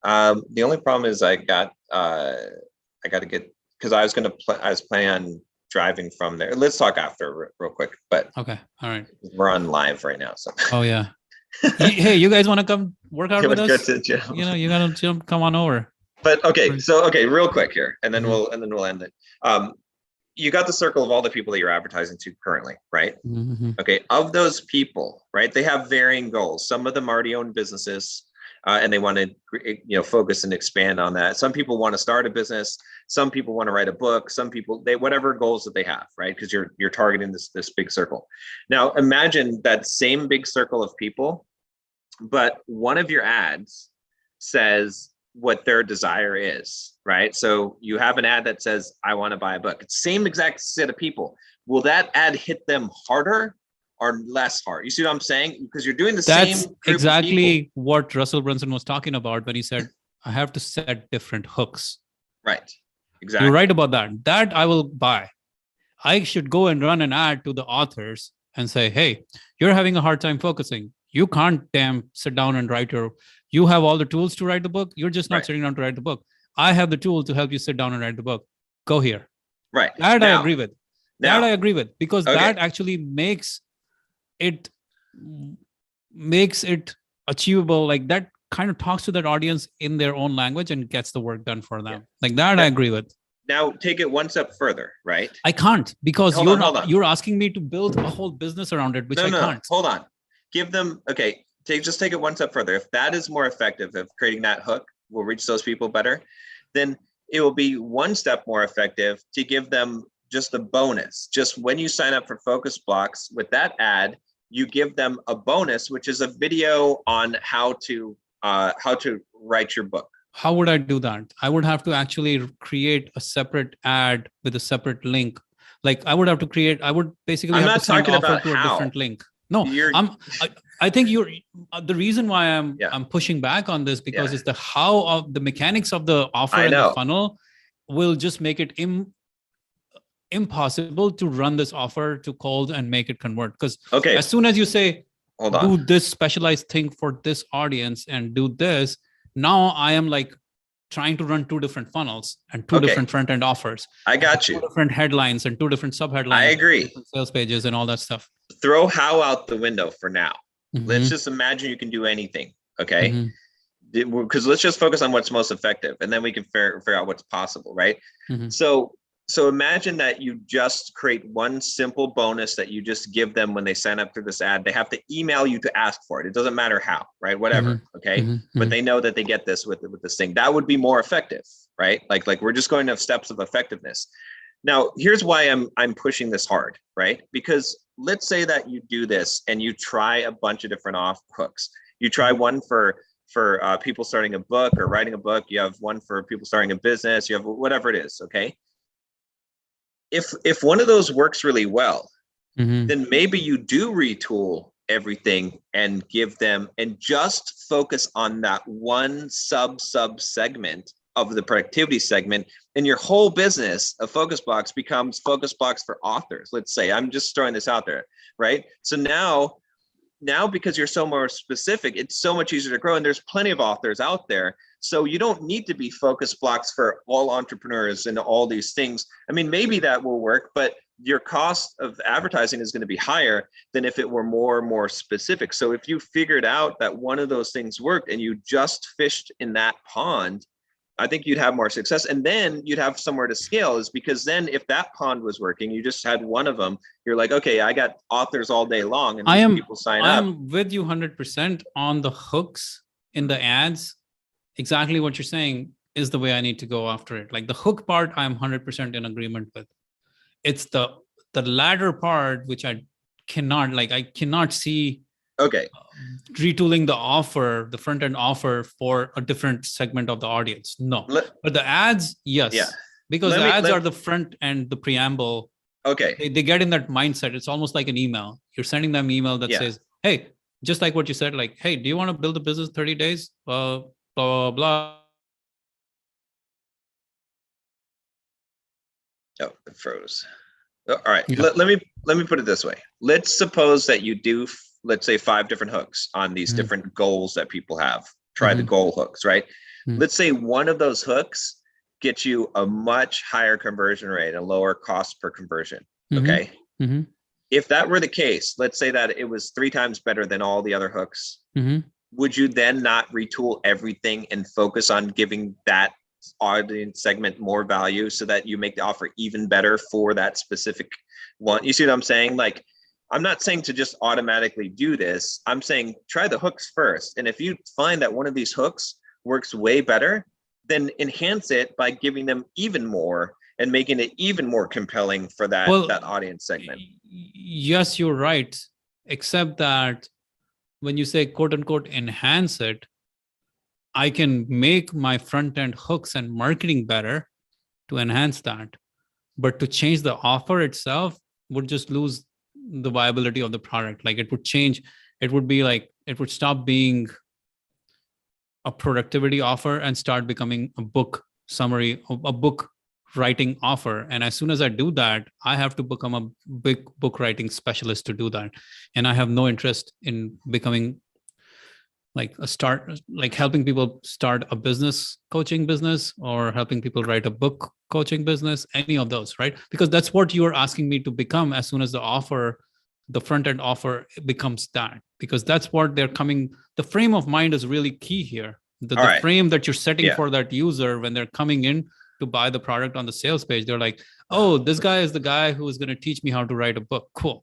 The only problem is I got to get, because I was planning on driving from there. Let's talk after real quick. But okay, all right. We're on live right now, so. Oh yeah. Hey, you guys want to come work out with us? Go to the gym. You gotta come on over. But okay, real quick here, and then we'll end it. You got the circle of all the people that you're advertising to currently, right? Okay, of those people, right, they have varying goals. Some of them already own businesses, and they want to, focus and expand on that. Some people want to start a business. Some people want to write a book. Some people, whatever goals that they have, right? Because you're targeting this big circle. Now, imagine that same big circle of people, but one of your ads says what their desire is, right? So you have an ad that says, I want to buy a book. It's same exact set of people. Will that ad hit them harder or less hard? You see what I'm saying? Because you're doing the same. That's exactly what Russell Brunson was talking about when he said, I have to set different hooks. Right. Exactly. You're right about that. That I will buy. I should go and run an ad to the authors and say, hey, you're having a hard time focusing. You can't sit down and write you have all the tools to write the book. You're just not sitting down to write the book. I have the tool to help you sit down and write the book. Go here. Right. That I agree with. That I agree with, because that actually makes it achievable. Like, that kind of talks to that audience in their own language and gets the work done for them. Like that, I agree with. Now take it one step further, right? I can't, because you're asking me to build a whole business around it, which I can't. Hold on. Give them, just take it one step further. If that is more effective, if creating that hook will reach those people better, then it will be one step more effective to give them just a bonus. Just when you sign up for focus blocks with that ad, you give them a bonus, which is a video on how to write your book, How would I do that? I would have to actually create a separate ad with a separate link. Like I would basically I'm have to not send talking offer about to a how. different link. No, You're I think you're the reason why yeah. I'm pushing back on this because Yeah. it's the how of the mechanics of the offer I and the know. funnel will just make it impossible to run this offer to cold and make it convert. Because Okay, as soon as you say, hold on. do this specialized thing for this audience and do this, now I am like trying to run two different funnels and two Okay. different front end offers. I got two you. different headlines and two different sub headlines. I agree. Different sales pages and all that stuff. Throw how out the window for now. Mhm. Let's just imagine you can do anything. Okay. Mhm. Because let's just focus on what's most effective, and then we can figure out what's possible, right? Mhm. So imagine that you just create one simple bonus that you just give them when they sign up through this ad. They have to email you to ask for it. It doesn't matter how, right? Whatever. Mhm. Okay. Mhm. But they know that they get this with this thing. That would be more effective, right? Like we're just going to have steps of effectiveness. Now, here's why I'm pushing this hard, right? Because let's say that you do this and you try a bunch of different off hooks. You try one for people starting a book or writing a book. You have one for people starting a business. You have whatever it is. Okay. If one of those works really well, Mhm. then maybe you do retool everything and give them and just focus on that one sub segment of the productivity segment, and your whole business of Focus Blocks becomes Focus Blocks for authors. Let's say, I'm just throwing this out there, right? So now because you're so more specific, it's so much easier to grow, and there's plenty of authors out there. So you don't need to be Focus Blocks for all entrepreneurs and all these things. I mean, maybe that will work, but your cost of advertising is going to be higher than if it were more and more specific. So if you figured out that one of those things worked and you just fished in that pond, I think you'd have more success, and then you'd have somewhere to scale. Is because then if that pond was working, you just had one of them, you're like, okay, I got authors all day long and these people sign up. I'm with you 100% on the hooks in the ads. Exactly what you're saying is the way I need to go after it. Like the hook part, I'm 100% in agreement with. It's the latter part which I cannot see. Okay. Retooling the offer, the front end offer for a different segment of the audience. No, but the ads, yes. Yeah. Because the ads are the front end, the preamble. Okay. They get in that mindset. It's almost like an email. You're sending them email that says, hey, just like what you said, like, hey, do you want to build a business 30 days? Blah, blah, blah. Oh, it froze. All right. Yeah. Let me put it this way. Let's suppose that you do, let's say, 5 different hooks on these different goals that people have. Try the goal hooks, right? Let's say one of those hooks gets you a much higher conversion rate, a lower cost per conversion. Okay. If that were the case, let's say that it was 3 times better than all the other hooks. Would you then not retool everything and focus on giving that audience segment more value so that you make the offer even better for that specific one? You see what I'm saying? Like, I'm not saying to just automatically do this. I'm saying try the hooks first. And if you find that one of these hooks works way better, then enhance it by giving them even more and making it even more compelling for that audience segment. Yes, you're right. Except that when you say quote unquote enhance it, I can make my front end hooks and marketing better to enhance that. But to change the offer itself would just lose the viability of the product. Like it would change. It would be like, it would stop being a productivity offer and start becoming a book summary, a book writing offer. And as soon as I do that, I have to become a big book writing specialist to do that. And I have no interest in becoming like helping people start a business coaching business or helping people write a book coaching business, any of those, right? Because that's what you're asking me to become as soon as the front end offer becomes that, because that's what they're coming. The frame of mind is really key here. The frame that you're setting for that user when they're coming in to buy the product on the sales page, they're like, oh, this guy is the guy who is going to teach me how to write a book. Cool.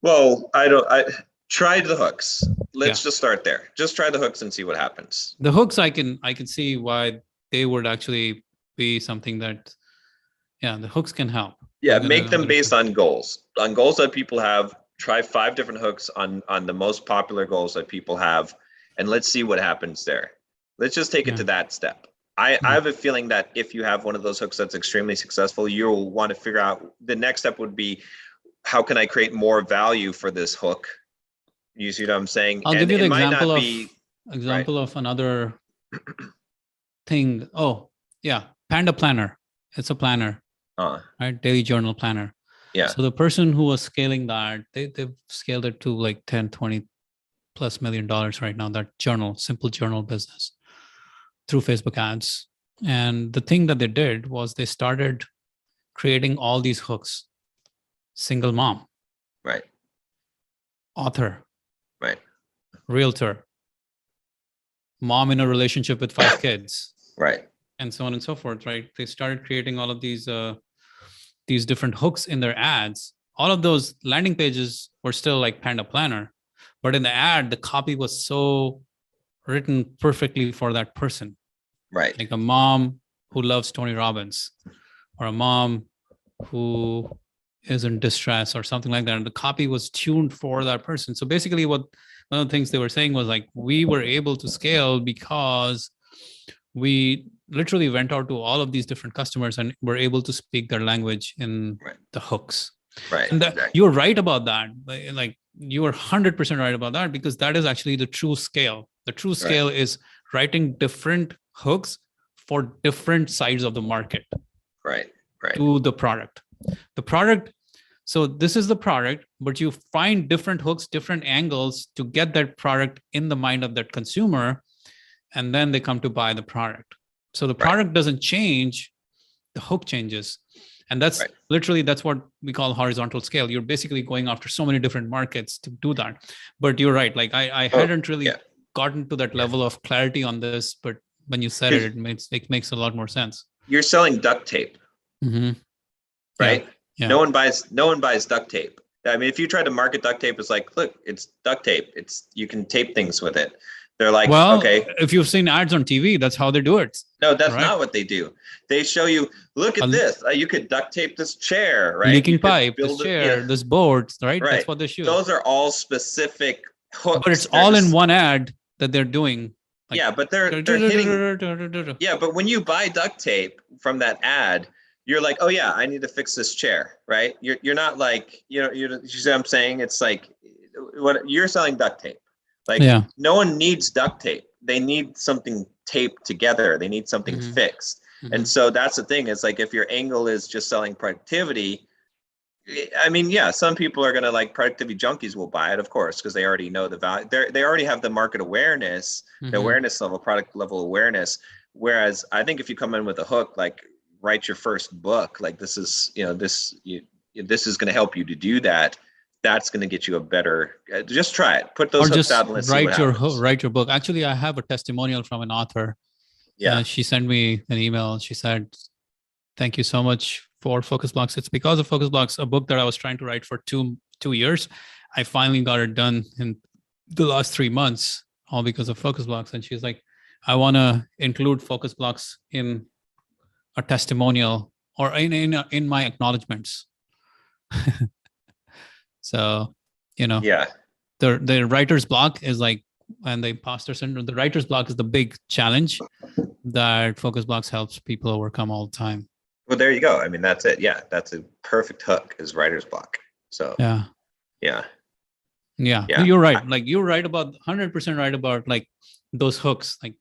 Well, I tried the hooks. Let's just start there. Just try the hooks and see what happens. The hooks, I can see why they would actually be something that, the hooks can help. Yeah, make them based on goals that people have. Try 5 different hooks on the most popular goals that people have, and let's see what happens there. Let's just take it to that step. I have a feeling that if you have one of those hooks that's extremely successful, you'll want to figure out the next step would be, how can I create more value for this hook? You see what I'm saying? I'll give you the example right. of another thing. Oh, yeah. Panda Planner. It's a planner, right? Daily journal planner. Yeah. So the person who was scaling that, they've scaled it to like 10, 20 plus $1 million right now, that journal, simple journal business through Facebook ads. And the thing that they did was they started creating all these hooks. Single mom. Right. Author. Right. Realtor. Mom in a relationship with 5 kids. Right. And so on and so forth, right? They started creating all of these different hooks in their ads. All of those landing pages were still like Panda Planner, but in the ad, the copy was so written perfectly for that person. Right. Like a mom who loves Tony Robbins, or a mom who is in distress or something like that. And the copy was tuned for that person. So basically one of the things they were saying was like, we were able to scale because we literally went out to all of these different customers and were able to speak their language in the hooks. Right. And you're right about that. Like you are 100% right about that, because that is actually the true scale. The true scale is writing different hooks for different sides of the market. Right. To the product. The product. So this is the product, but you find different hooks, different angles to get that product in the mind of that consumer. And then they come to buy the product. So the product doesn't change, the hook changes. And that's literally, that's what we call horizontal scale. You're basically going after so many different markets to do that. But you're right. Like I hadn't really gotten to that level of clarity on this, but when you said it makes a lot more sense. You're selling duct tape, right? Yeah. No one buys duct tape. I mean, if you try to market duct tape, it's like, look, it's duct tape. You can tape things with it. They're like, well, okay. If you've seen ads on TV, that's how they do it. No, that's not what they do. They show you, look at this. You could duct tape this chair, right? Leaking pipe, this chair, this board, right? That's what they shoot. Those are all specific hooks. But it's all in one ad that they're doing. Like, but they're hitting. Yeah, but when you buy duct tape from that ad, you're like, oh yeah, I need to fix this chair, right? You're not like, you see what I'm saying? It's like, what you're selling duct tape. Like no one needs duct tape. They need something taped together. They need something fixed. And so that's the thing, is like, if your angle is just selling productivity, I mean, some people are going to, like, productivity junkies will buy it, of course, because they already know the value. They already have the market awareness, the awareness level, product level awareness. Whereas I think if you come in with a hook, like, write your first book, like, this is, this is going to help you to do that. That's going to get you a better, just try it. Put those hooks out and let's see what happens. Write your book. Actually, I have a testimonial from an author. Yeah. She sent me an email. She said, thank you so much for Focus Blocks. It's because of Focus Blocks, a book that I was trying to write for two years. I finally got it done in the last 3 months, all because of Focus Blocks. And she's like, I want to include Focus Blocks in a testimonial or in my acknowledgements. So, the writer's block is like, and the imposter syndrome, the writer's block is the big challenge that Focus Blocks helps people overcome all the time. Well, there you go. I mean, that's it. Yeah, that's a perfect hook, is writer's block. So yeah, you're right. Like, you're right about 100% right about, like, those hooks. Like,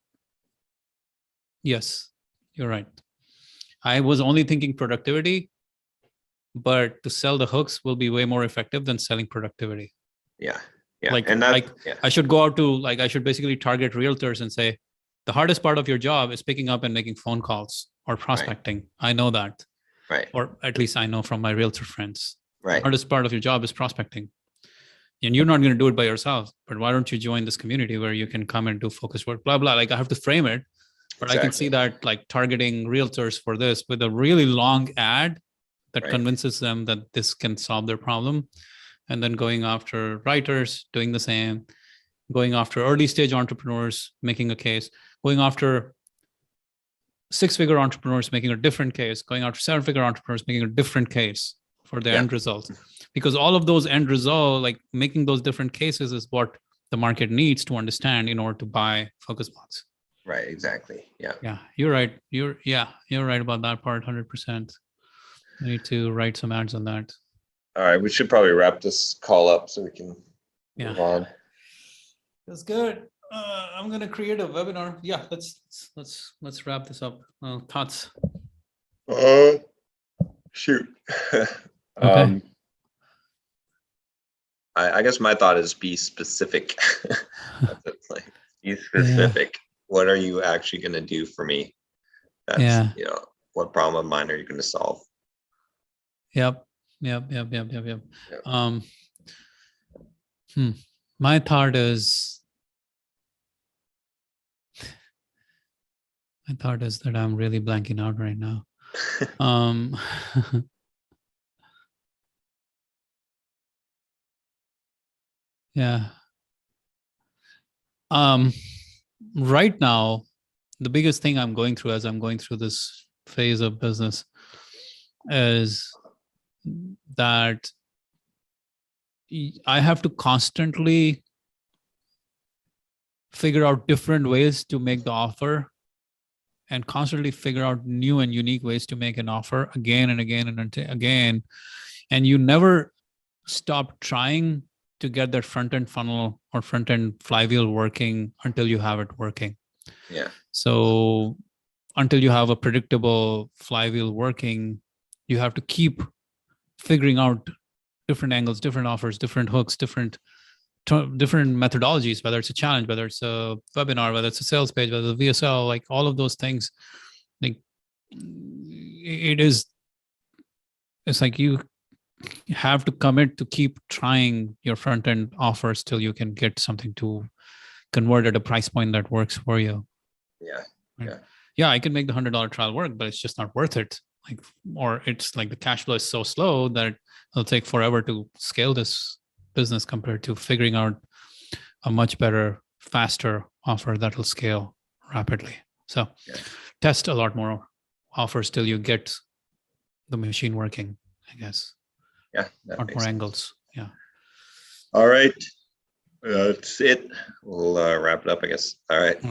yes, you're right. I was only thinking productivity, but to sell the hooks will be way more effective than selling productivity. Yeah. Like, I should go out to, like, I should basically target realtors and say, the hardest part of your job is picking up and making phone calls or prospecting. Right. I know that. Right. Or at least I know from my realtor friends. Right. The hardest part of your job is prospecting. And you're not going to do it by yourself, but why don't you join this community where you can come and do focus work, blah, blah. Like, I have to frame it, but I can see that, like, targeting realtors for this with a really long ad that convinces them that this can solve their problem. And then going after writers, doing the same, going after early stage entrepreneurs, making a case, going after 6-figure entrepreneurs, making a different case, going after 7-figure entrepreneurs, making a different case for the end result. Because all of those end result, like, making those different cases is what the market needs to understand in order to buy Focus Blocks. Right. Exactly. Yeah. Yeah, you're right. You're right about that part. 100%. I need to write some ads on that. All right. We should probably wrap this call up so we can move on. That's good. I'm gonna create a webinar. Yeah, let's wrap this up. Thoughts? Shoot. Okay. I guess my thought is be specific. That's like, be specific. What are you actually going to do for me? That's, what problem of mine are you going to solve? Yep. My thought is that I'm really blanking out right now. Yeah. Right now, the biggest thing I'm going through as I'm going through this phase of business is that I have to constantly figure out different ways to make the offer and constantly figure out new and unique ways to make an offer again and again and again. And you never stop trying to get that front-end funnel or front-end flywheel working until you have it working. Yeah. So until you have a predictable flywheel working, you have to keep figuring out different angles, different offers, different hooks, different methodologies, whether it's a challenge, whether it's a webinar, whether it's a sales page, whether it's a VSL, like all of those things. Like it's like you have to commit to keep trying your front end offers till you can get something to convert at a price point that works for you. Yeah, I can make the $100 trial work, but it's just not worth it. Like, or it's like the cash flow is so slow that it'll take forever to scale this business compared to figuring out a much better, faster offer that will scale rapidly. So test a lot more offers till you get the machine working, I guess. Yeah. A lot more angles. Yeah. All right. That's it. We'll wrap it up, I guess. All right.